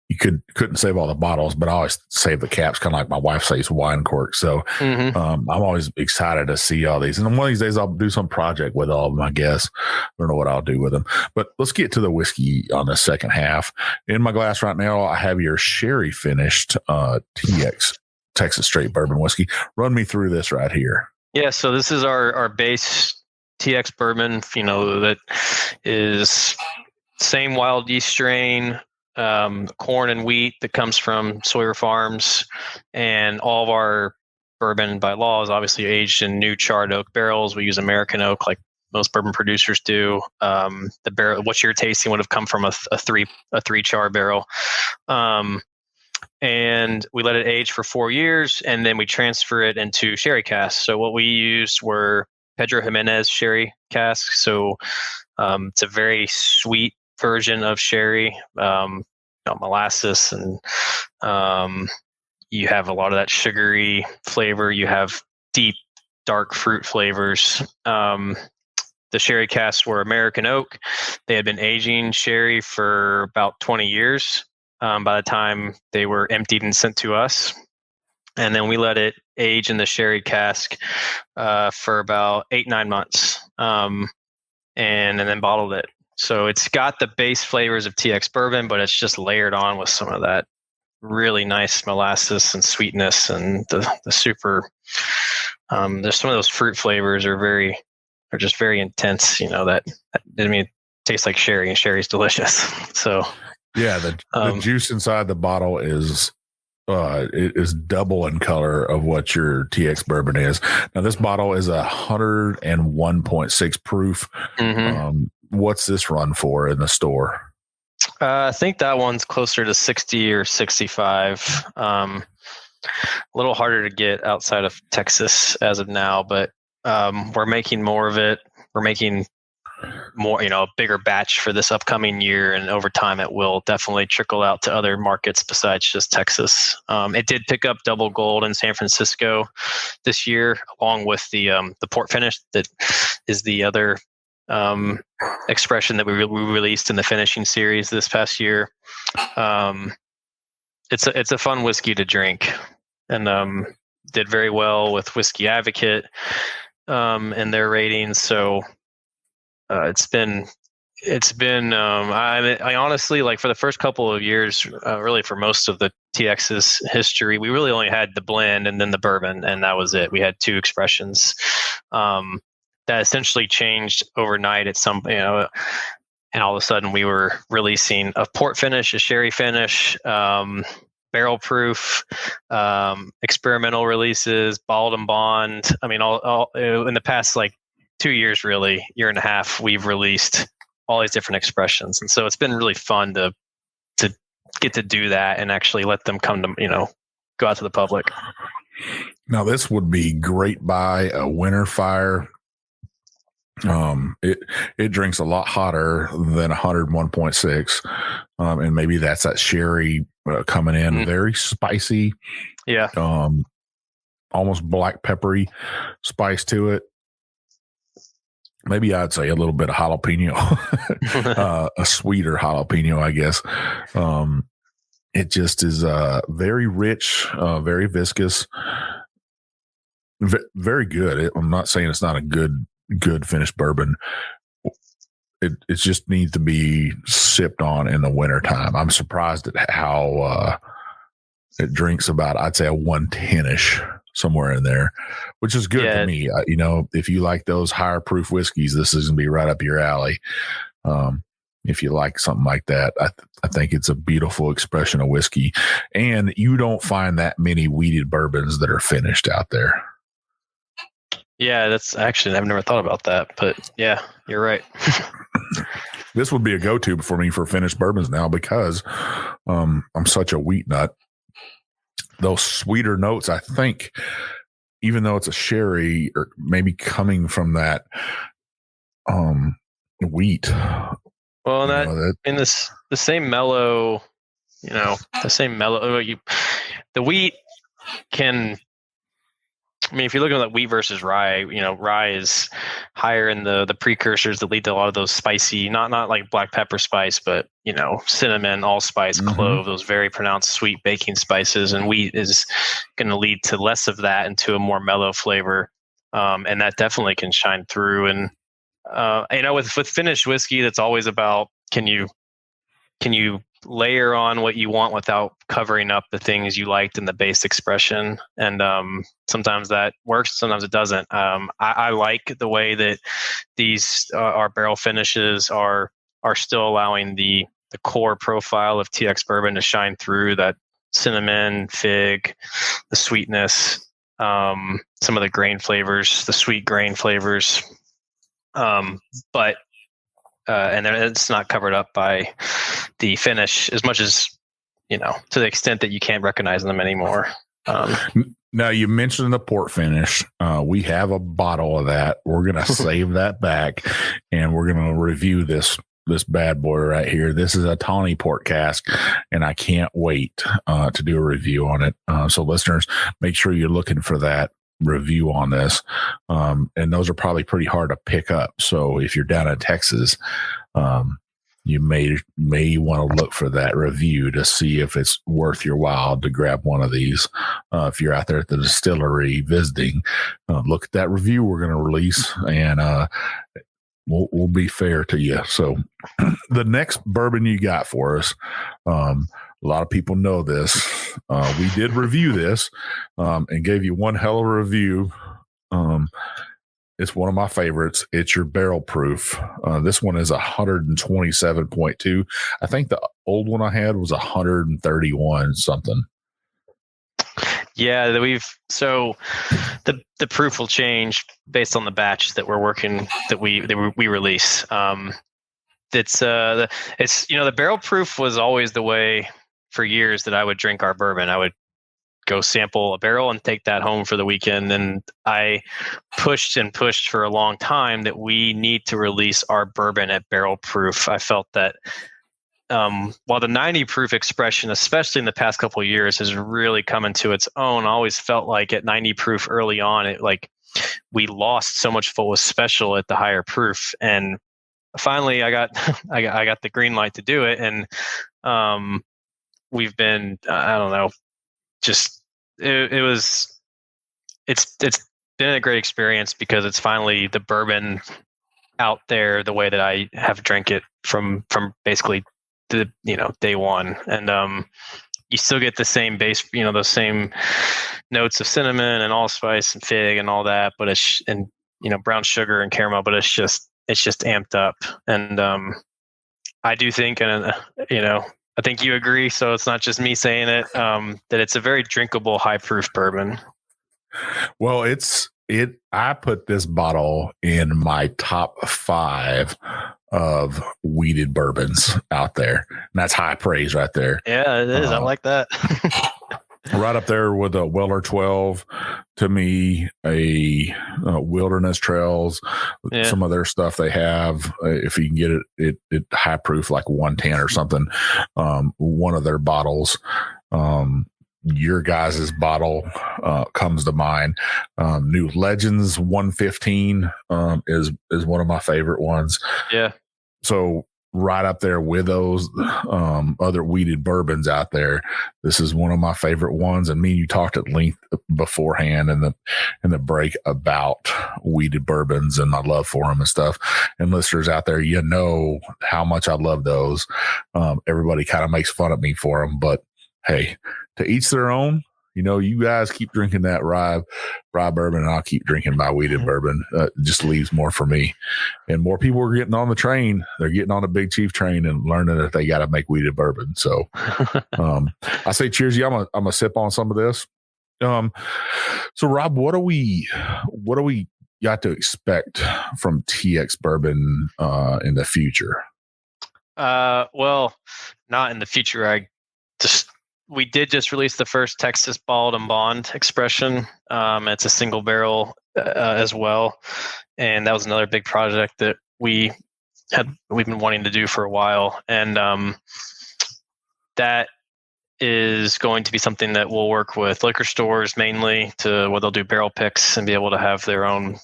you couldn't save all the bottles, but I always save the caps, kind of like my wife saves wine corks. So I'm always excited to see all these. And one of these days, I'll do some project with all of them, I guess. I don't know what I'll do with them. But let's get to the whiskey on the second half. In my glass right now, I have your sherry finished TX Texas Straight Bourbon whiskey. Run me through this right here. Yeah, so this is our base TX bourbon, that is same wild yeast strain, corn and wheat that comes from Sawyer Farms, and all of our bourbon by law is obviously aged in new charred oak barrels. We use American oak like most bourbon producers do. The barrel, what you're tasting, would have come from a three char barrel, and we let it age for 4 years, and then we transfer it into sherry casks. So what we used were Pedro Jimenez sherry casks. So it's a very sweet version of sherry, molasses, and you have a lot of that sugary flavor. You have deep, dark fruit flavors. The sherry casks were American oak. They had been aging sherry for about 20 years by the time they were emptied and sent to us. And then we let it age in the sherry cask for about 8-9 months, and then bottled it. So it's got the base flavors of TX bourbon, but it's just layered on with some of that really nice molasses and sweetness, and the super. There's some of those fruit flavors are just very intense. It tastes like sherry, and sherry's delicious. So yeah, the juice inside the bottle is double in color of what your TX bourbon is. Now this bottle is 101.6 proof. What's this run for in the store? I think that one's closer to 60 or 65. A little harder to get outside of Texas as of now, but we're making more of it. We're making more, a bigger batch for this upcoming year, and over time it will definitely trickle out to other markets besides just Texas. It did pick up double gold in San Francisco this year, along with the port finish that is the other expression that we released in the finishing series this past year. It's a fun whiskey to drink, and did very well with Whiskey Advocate and their ratings. So it's been I honestly, like, for the first couple of years, really for most of the TX's history, we really only had the blend and then the bourbon, and that was it. We had 2 expressions. That essentially changed overnight at some, and all of a sudden we were releasing a port finish, a sherry finish, barrel proof, experimental releases, bottled and bond. I mean, all in the past 2 years, really, year and a half, we've released all these different expressions, and so it's been really fun to get to do that and actually let them come to go out to the public. Now this would be great by a winter fire. It drinks a lot hotter than 101.6, and maybe that's that sherry coming in very spicy, almost black peppery spice to it. Maybe I'd say a little bit of jalapeno, a sweeter jalapeno, I guess. It just is very rich, very viscous, very good. I'm not saying it's not a good finished bourbon. It just needs to be sipped on in the wintertime. I'm surprised at how it drinks about, I'd say, a 110-ish, somewhere in there, which is good to me. If you like those higher proof whiskeys, this is going to be right up your alley. If you like something like that, I think it's a beautiful expression of whiskey. And you don't find that many wheated bourbons that are finished out there. Yeah, that's actually, I've never thought about that, but yeah, you're right. This would be a go-to for me for finished bourbons now, because I'm such a wheat nut. Those sweeter notes, I think, even though it's a sherry, or maybe coming from that wheat Well, You that know, that in this the same mellow, the wheat can. I mean, if you're looking at wheat versus rye, rye is higher in the precursors that lead to a lot of those spicy, not like black pepper spice, but cinnamon, allspice, clove, those very pronounced sweet baking spices. And wheat is going to lead to less of that and to a more mellow flavor, and that definitely can shine through. And with finished whiskey, that's always about can you layer on what you want without covering up the things you liked in the base expression. And sometimes that works, sometimes it doesn't. I like the way that these our barrel finishes are still allowing the core profile of TX bourbon to shine through, that cinnamon, fig, the sweetness, some of the grain flavors, the sweet grain flavors. But and then it's not covered up by the finish as much as, to the extent that you can't recognize them anymore. Now, you mentioned the port finish. We have a bottle of that. We're going to save that back, and we're going to review this bad boy right here. This is a tawny port cask, and I can't wait to do a review on it. So listeners, make sure you're looking for that review on this. And those are probably pretty hard to pick up. So if you're down in Texas, you may want to look for that review to see if it's worth your while to grab one of these. If you're out there at the distillery visiting, look at that review we're going to release, and we'll be fair to you. So the next bourbon you got for us, a lot of people know this. We did review this and gave you one hell of a review. It's one of my favorites. It's your barrel proof. This one is 127.2. I think the old one I had was 131 something. Yeah, so the proof will change based on the batch that we're working, that we release. The barrel proof was always the way for years that I would drink our bourbon. I would go sample a barrel and take that home for the weekend. And I pushed for a long time that we need to release our bourbon at barrel proof. I felt that while the 90 proof expression, especially in the past couple of years, has really come into its own, I always felt like at 90 proof early on, we lost so much of what was special at the higher proof. And finally I got the green light to do it. And we've been, I don't know, just it's been a great experience, because it's finally the bourbon out there the way that I have drank it from basically day one. And you still get the same base, those same notes of cinnamon and allspice and fig and all that, but it's brown sugar and caramel, but it's just amped up. And I do think, and I think you agree, so it's not just me saying it, that it's a very drinkable, high proof bourbon. Well, I put this bottle in my top 5 of weeded bourbons out there. And that's high praise right there. Yeah, it is. I like that. Right up there with a Weller 12, to me, a Wilderness Trails, some of their stuff they have. If you can get it high proof, like 110 or something, one of their bottles, your guys' bottle comes to mind. New Legends 115 is one of my favorite ones. Yeah. So right up there with those other weeded bourbons out there, this is one of my favorite ones. And me and you talked at length beforehand in the break about weeded bourbons and my love for them and stuff. And listeners out there, how much I love those. Everybody kind of makes fun of me for them, but hey, to each their own. You guys keep drinking that rye bourbon, and I'll keep drinking my weeded bourbon. It just leaves more for me. And more people are getting on the train. They're getting on the Big Chief train and learning that they got to make weeded bourbon. So I say cheers. Yeah, I'm gonna sip on some of this. So Rob, what do we got to expect from TX bourbon in the future? Well, not in the future. We did just release the first Texas Bald and Bond expression. It's a single barrel as well. And that was another big project that we we've been wanting to do for a while, and that is going to be something that we'll work with liquor stores mainly to where they'll do barrel picks and be able to have their own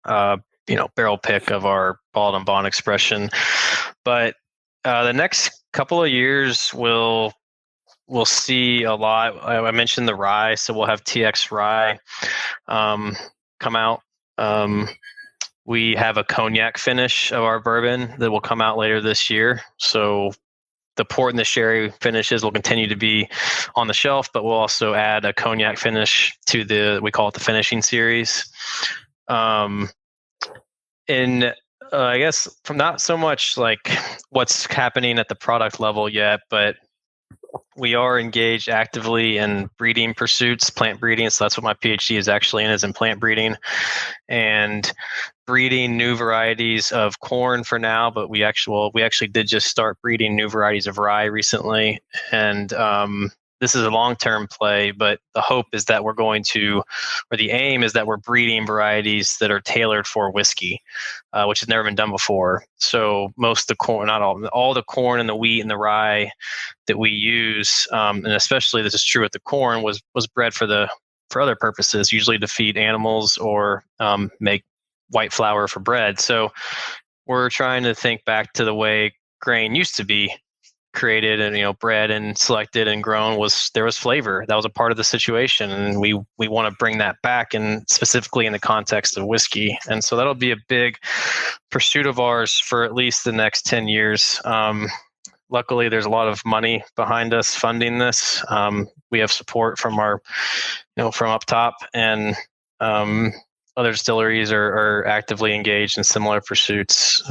barrel pick of our bottled and bond expression. But the next couple of years we'll see a lot. I mentioned the rye, so we'll have TX rye come out. We have a cognac finish of our bourbon that will come out later this year. So the port and the sherry finishes will continue to be on the shelf, but we'll also add a cognac finish to we call it the finishing series. I guess from not so much like what's happening at the product level yet, but we are engaged actively in breeding pursuits, plant breeding. So that's what my PhD is actually in, is in plant breeding and breeding new varieties of corn for now. But we actually did just start breeding new varieties of rye recently. And this is a long-term play, but the hope is that the aim is that we're breeding varieties that are tailored for whiskey, which has never been done before. So most of the corn, not all the corn and the wheat and the rye that we use, and especially this is true with the corn, was bred for other purposes, usually to feed animals or make white flour for bread. So we're trying to think back to the way grain used to be created and bred and selected and grown. There was flavor that was a part of the situation, and we want to bring that back, and specifically in the context of whiskey. And so that'll be a big pursuit of ours for at least the next 10 years. Luckily there's a lot of money behind us funding this. We have support from from up top, and other distilleries are actively engaged in similar pursuits.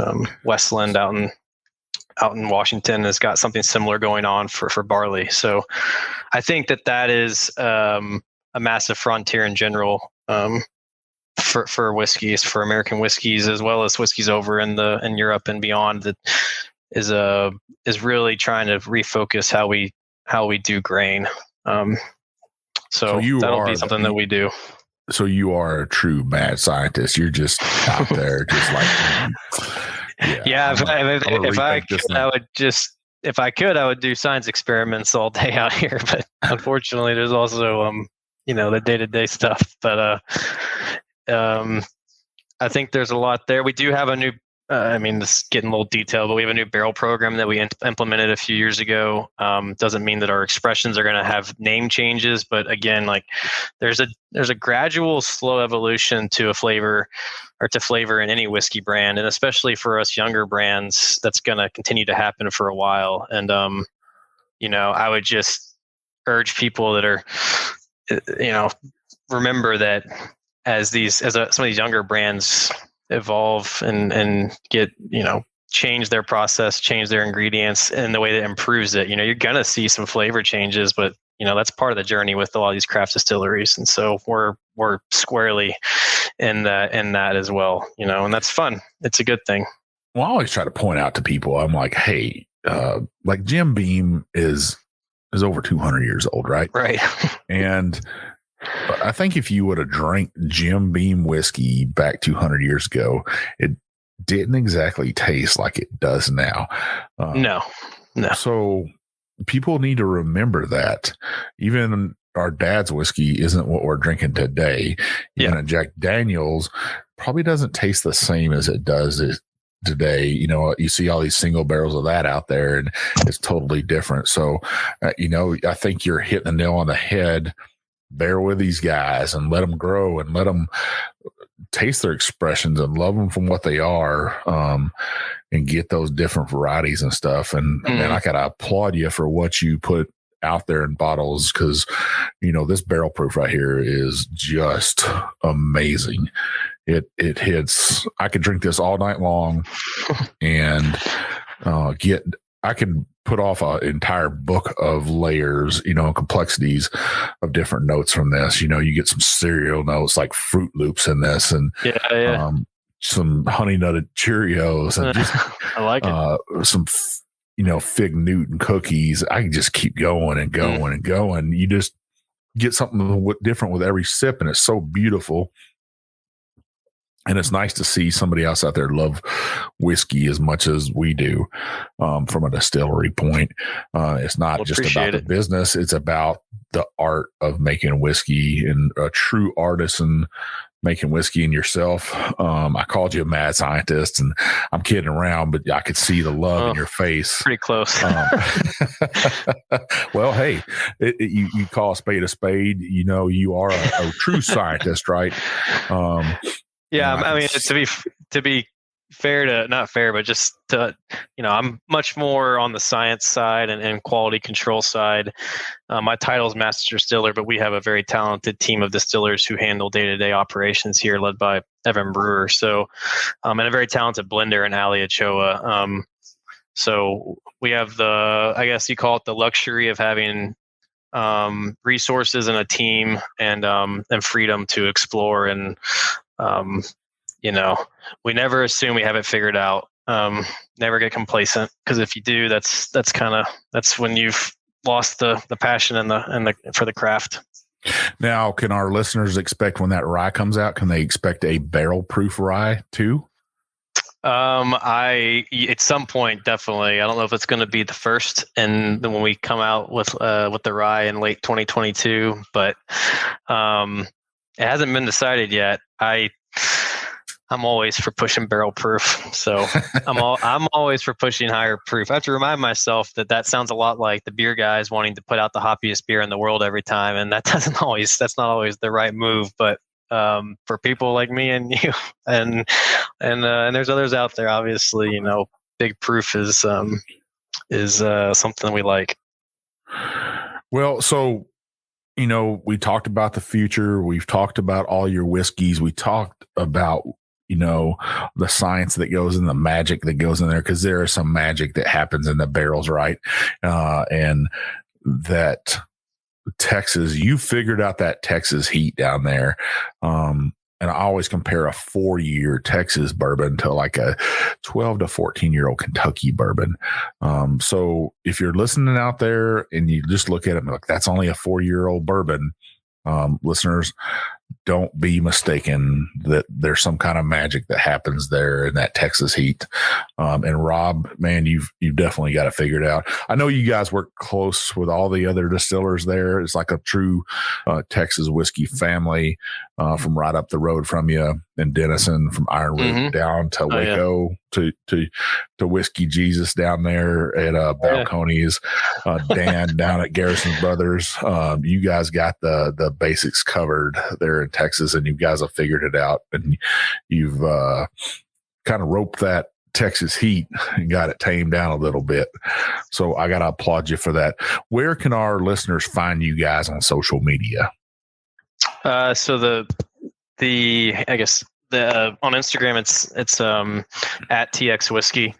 Westland out in Washington has got something similar going on for barley. So I think that is a massive frontier in general for whiskeys, for American whiskeys, as well as whiskeys over in Europe and beyond, that is really trying to refocus how we do grain. So that'll be something that we do. So you are a true mad scientist. You're just out there, just like. Yeah. If I could, I would do science experiments all day out here. But unfortunately, there's also the day-to-day stuff. But I think there's a lot there. We do have a new. This is getting a little detailed, but we have a new barrel program that we implemented a few years ago. Doesn't mean that our expressions are going to have name changes, but again, like there's a gradual, slow evolution to a flavor or to flavor in any whiskey brand, and especially for us younger brands, that's going to continue to happen for a while. And I would just urge people that are, remember that as some of these younger brands evolve and get, change their process, change their ingredients in the way that improves it. You're going to see some flavor changes, but that's part of the journey with a lot of these craft distilleries. And so we're squarely in that as well, and that's fun. It's a good thing. Well, I always try to point out to people, I'm like, hey, like Jim Beam is over 200 years old, right? Right. And I think if you would have drank Jim Beam whiskey back 200 years ago, it didn't exactly taste like it does now. No. So people need to remember that even our dad's whiskey isn't what we're drinking today. Even a Jack Daniel's probably doesn't taste the same as it does today. You see all these single barrels of that out there, and it's totally different. So, I think you're hitting the nail on the head. Bear with these guys and let them grow and let them taste their expressions and love them from what they are, and get those different varieties and stuff. And man, I gotta applaud you for what you put out there in bottles, because this barrel proof right here is just amazing. It hits. I could drink this all night long and I can put off an entire book of layers, complexities of different notes from this. You get some cereal notes like Fruit Loops in this, and some honey nutted Cheerios, and just I like it. Some Fig Newton cookies. I can just keep going and going and going. You just get something different with every sip, and it's so beautiful. And it's nice to see somebody else out there love whiskey as much as we do from a distillery point. It's not just about the business. It's about the art of making whiskey and a true artisan making whiskey in yourself. I called you a mad scientist, and I'm kidding around, but I could see the love in your face. Pretty close. Well, hey, you call a spade. You know, you are a true scientist, right? Yeah, I mean, to be fair to not fair, but just to, I'm much more on the science side and quality control side. My title is Master Distiller, but we have a very talented team of distillers who handle day-to-day operations here, led by Evan Brewer. So, and a very talented blender in Ali Ochoa. So we have I guess you call it the luxury of having resources and a team and freedom to explore and. We never assume we have it figured out. Never get complacent, because if you do, that's when you've lost the passion and for the craft. Now, can our listeners expect when that rye comes out? Can they expect a barrel proof rye too? At some point, definitely. I don't know if it's going to be the first, and then when we come out with the rye in late 2022, but it hasn't been decided yet. I'm always for pushing barrel proof, so I'm always for pushing higher proof. I have to remind myself that sounds a lot like the beer guys wanting to put out the hoppiest beer in the world every time, and that's not always the right move. But for people like me and you, and there's others out there, obviously, big proof is something we like. Well, so. We talked about the future. We've talked about all your whiskeys. We talked about, the science that goes in, the magic that goes in there, because there is some magic that happens in the barrels, right? And that Texas, you figured out that Texas heat down there. And I always compare a 4-year Texas bourbon to like a 12 to 14-year-old Kentucky bourbon. So if you're listening out there and you just look at it and like, that's only a 4-year-old bourbon, listeners, don't be mistaken that there's some kind of magic that happens there in that Texas heat. And Rob, man, you've definitely got it figured out. I know you guys work close with all the other distillers there. It's like a true Texas whiskey family from right up the road from you, and Denison from Ironwood down to Waco to Whiskey Jesus down there at Balcones, Dan down at Garrison Brothers. You guys got the basics covered there in Texas, and you guys have figured it out, and you've kind of roped that Texas heat and got it tamed down a little bit. So I got to applaud you for that. Where can our listeners find you guys on social media? So on Instagram, it's at TX Whiskey.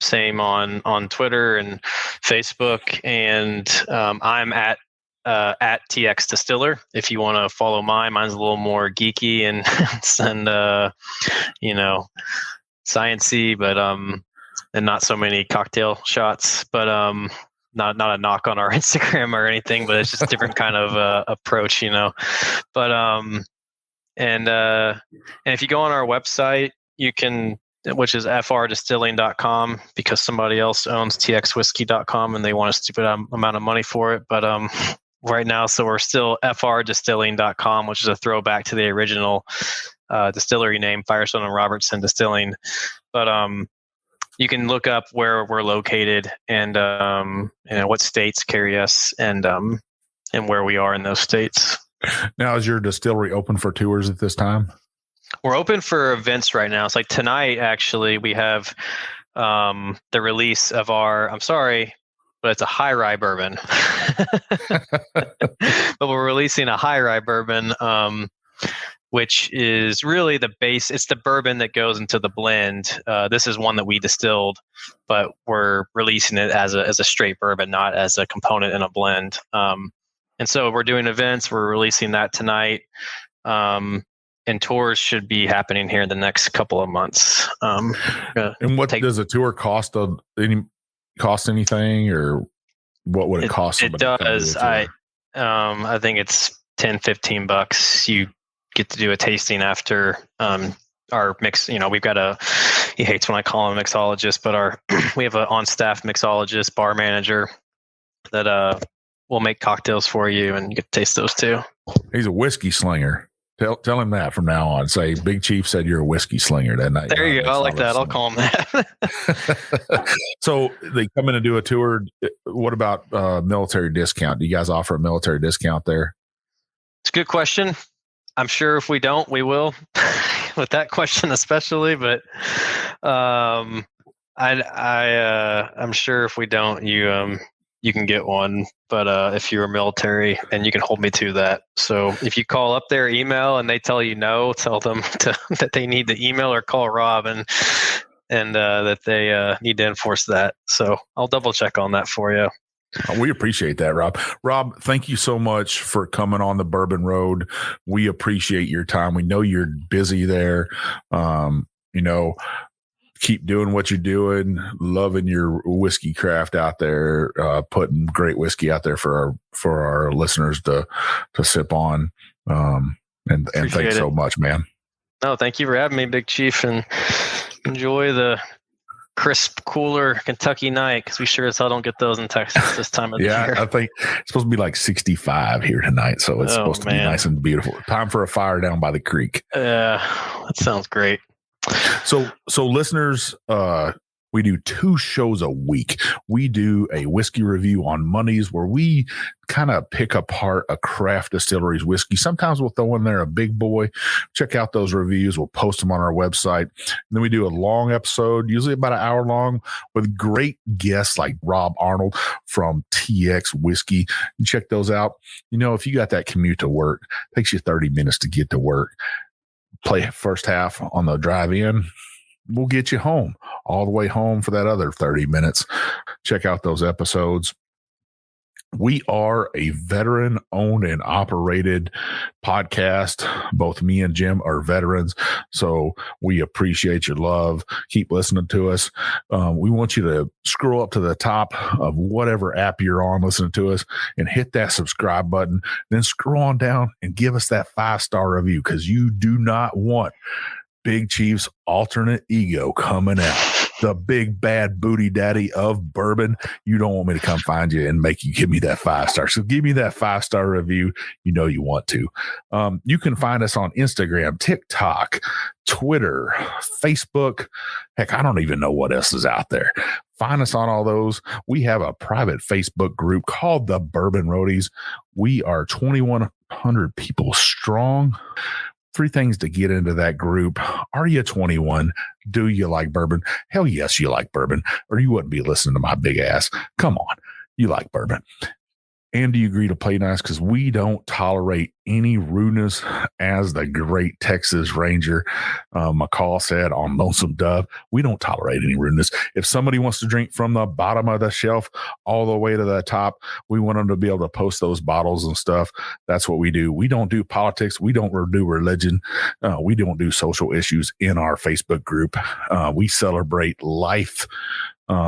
Same on Twitter and Facebook, and I'm at TX Distiller. If you want to follow mine's a little more geeky and sciencey, but and not so many cocktail shots, but not a knock on our Instagram or anything, but it's just a different kind of approach, but and if you go on our website, you can, which is frdistilling.com, because somebody else owns txwhiskey.com and they want a stupid amount of money for it, but right now, so we're still frdistilling.com, which is a throwback to the original distillery name, Firestone and Robertson Distilling. But you can look up where we're located and what states carry us and where we are in those states. Now, is your distillery open for tours at this time? We're open for events right now. It's like tonight, actually, we have the release of I'm sorry, but it's a high rye bourbon. But we're releasing a high rye bourbon, which is really the base. It's the bourbon that goes into the blend. This is one that we distilled, but we're releasing it as a straight bourbon, not as a component in a blend. And so we're doing events. We're releasing that tonight. And tours should be happening here in the next couple of months. And what does a tour cost? Cost anything, or what would it cost? It does. I think it's $10-15. You get to do a tasting after our mix. We've got he hates when I call him a mixologist, but we have an on-staff mixologist, bar manager that will make cocktails for you, and you get to taste those too. He's a whiskey slinger. Tell him that from now on. Say, Big Chief said you're a whiskey slinger that night. There you go. I like that. I'll call him that. So they come in and do a tour. What about military discount? Do you guys offer a military discount there? It's a good question. I'm sure if we don't, we will. With that question especially, but I'm sure if we don't, you can get one. But if you're military, and you can hold me to that. So if you call up their email and they tell you no, tell them that they need the email, or call Rob and that they need to enforce that. So I'll double check on that for you. We appreciate that, Rob. Rob, thank you so much for coming on the Bourbon Road. We appreciate your time. We know you're busy there. Keep doing what you're doing, loving your whiskey craft out there, putting great whiskey out there for our listeners to sip on. And thanks so much, man. No, thank you for having me, Big Chief, and enjoy the crisp, cooler Kentucky night, because we sure as hell don't get those in Texas this time of the year. I think it's supposed to be like 65 here tonight, so it's supposed to be nice and beautiful. Time for a fire down by the creek. Yeah, that sounds great. So listeners, we do 2 shows a week. We do a whiskey review on Mondays, where we kind of pick apart a craft distillery's whiskey. Sometimes we'll throw in there a big boy. Check out those reviews. We'll post them on our website. And then we do a long episode, usually about an hour long, with great guests like Rob Arnold from TX Whiskey. And check those out. If you got that commute to work, it takes you 30 minutes to get to work. Play first half on the drive in. We'll get you home, all the way home for that other 30 minutes. Check out those episodes. We are a veteran-owned and operated podcast. Both me and Jim are veterans, so we appreciate your love. Keep listening to us. We want you to scroll up to the top of whatever app you're on listening to us and hit that subscribe button. Then scroll on down and give us that 5-star review, because you do not want Big Chief's alternate ego coming out. The big bad booty daddy of bourbon. You don't want me to come find you and make you give me that 5-star. So give me that 5-star review. You want to. You can find us on Instagram, TikTok, Twitter, Facebook. Heck, I don't even know what else is out there. Find us on all those. We have a private Facebook group called the Bourbon Roadies. We are 2,100 people strong. 3 things to get into that group. Are you 21? Do you like bourbon? Hell yes, you like bourbon, or you wouldn't be listening to my big ass. Come on, you like bourbon. And do you agree to play nice? Because we don't tolerate any rudeness. As the great Texas Ranger McCall said on Lonesome Dove, we don't tolerate any rudeness. If somebody wants to drink from the bottom of the shelf all the way to the top, we want them to be able to post those bottles and stuff. That's what we do. We don't do politics. We don't do religion. We don't do social issues in our Facebook group. We celebrate life.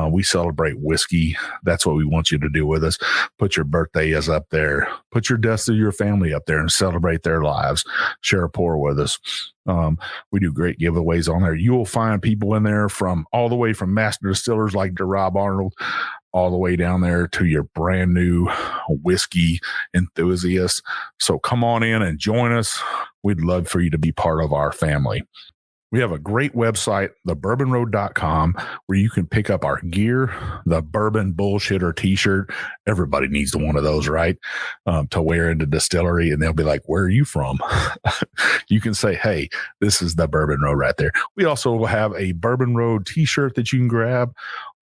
We celebrate whiskey. That's what we want you to do with us. Put your birthdays up there. Put your deaths of your family up there and celebrate their lives. Share a pour with us. We do great giveaways on there. You will find people in there from all the way from master distillers like Rob Arnold, all the way down there to your brand new whiskey enthusiasts. So come on in and join us. We'd love for you to be part of our family. We have a great website, thebourbonroad.com, where you can pick up our gear, the Bourbon Bullshitter t-shirt. Everybody needs one of those, right? To wear into Distillery, and they'll be like, where are you from? You can say, hey, this is the Bourbon Road right there. We also have a Bourbon Road t-shirt that you can grab,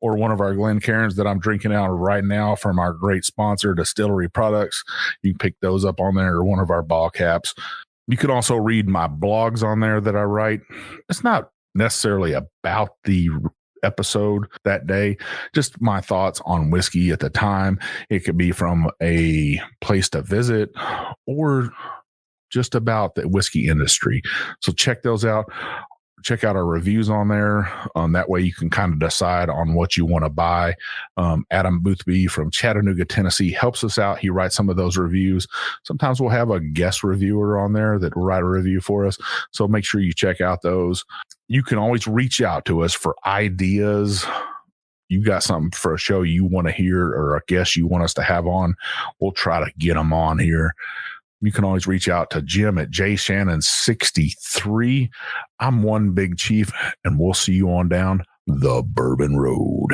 or one of our Glencairns that I'm drinking out of right now from our great sponsor, Distillery Products. You can pick those up on there, or one of our ball caps. You can also read my blogs on there that I write. It's not necessarily about the episode that day, just my thoughts on whiskey at the time. It could be from a place to visit or just about the whiskey industry. So check those out. check out our reviews on there. That way you can kind of decide on what you want to buy. Adam Boothby from Chattanooga, Tennessee helps us out. He writes some of those reviews. Sometimes we'll have a guest reviewer on there that will write a review for us. So make sure you check out those. You can always reach out to us for ideas. You got something for a show you want to hear or a guest you want us to have on, we'll try to get them on here. You can always reach out to Jim at jshannon63. I'm One Big Chief, and we'll see you on down the Bourbon Road.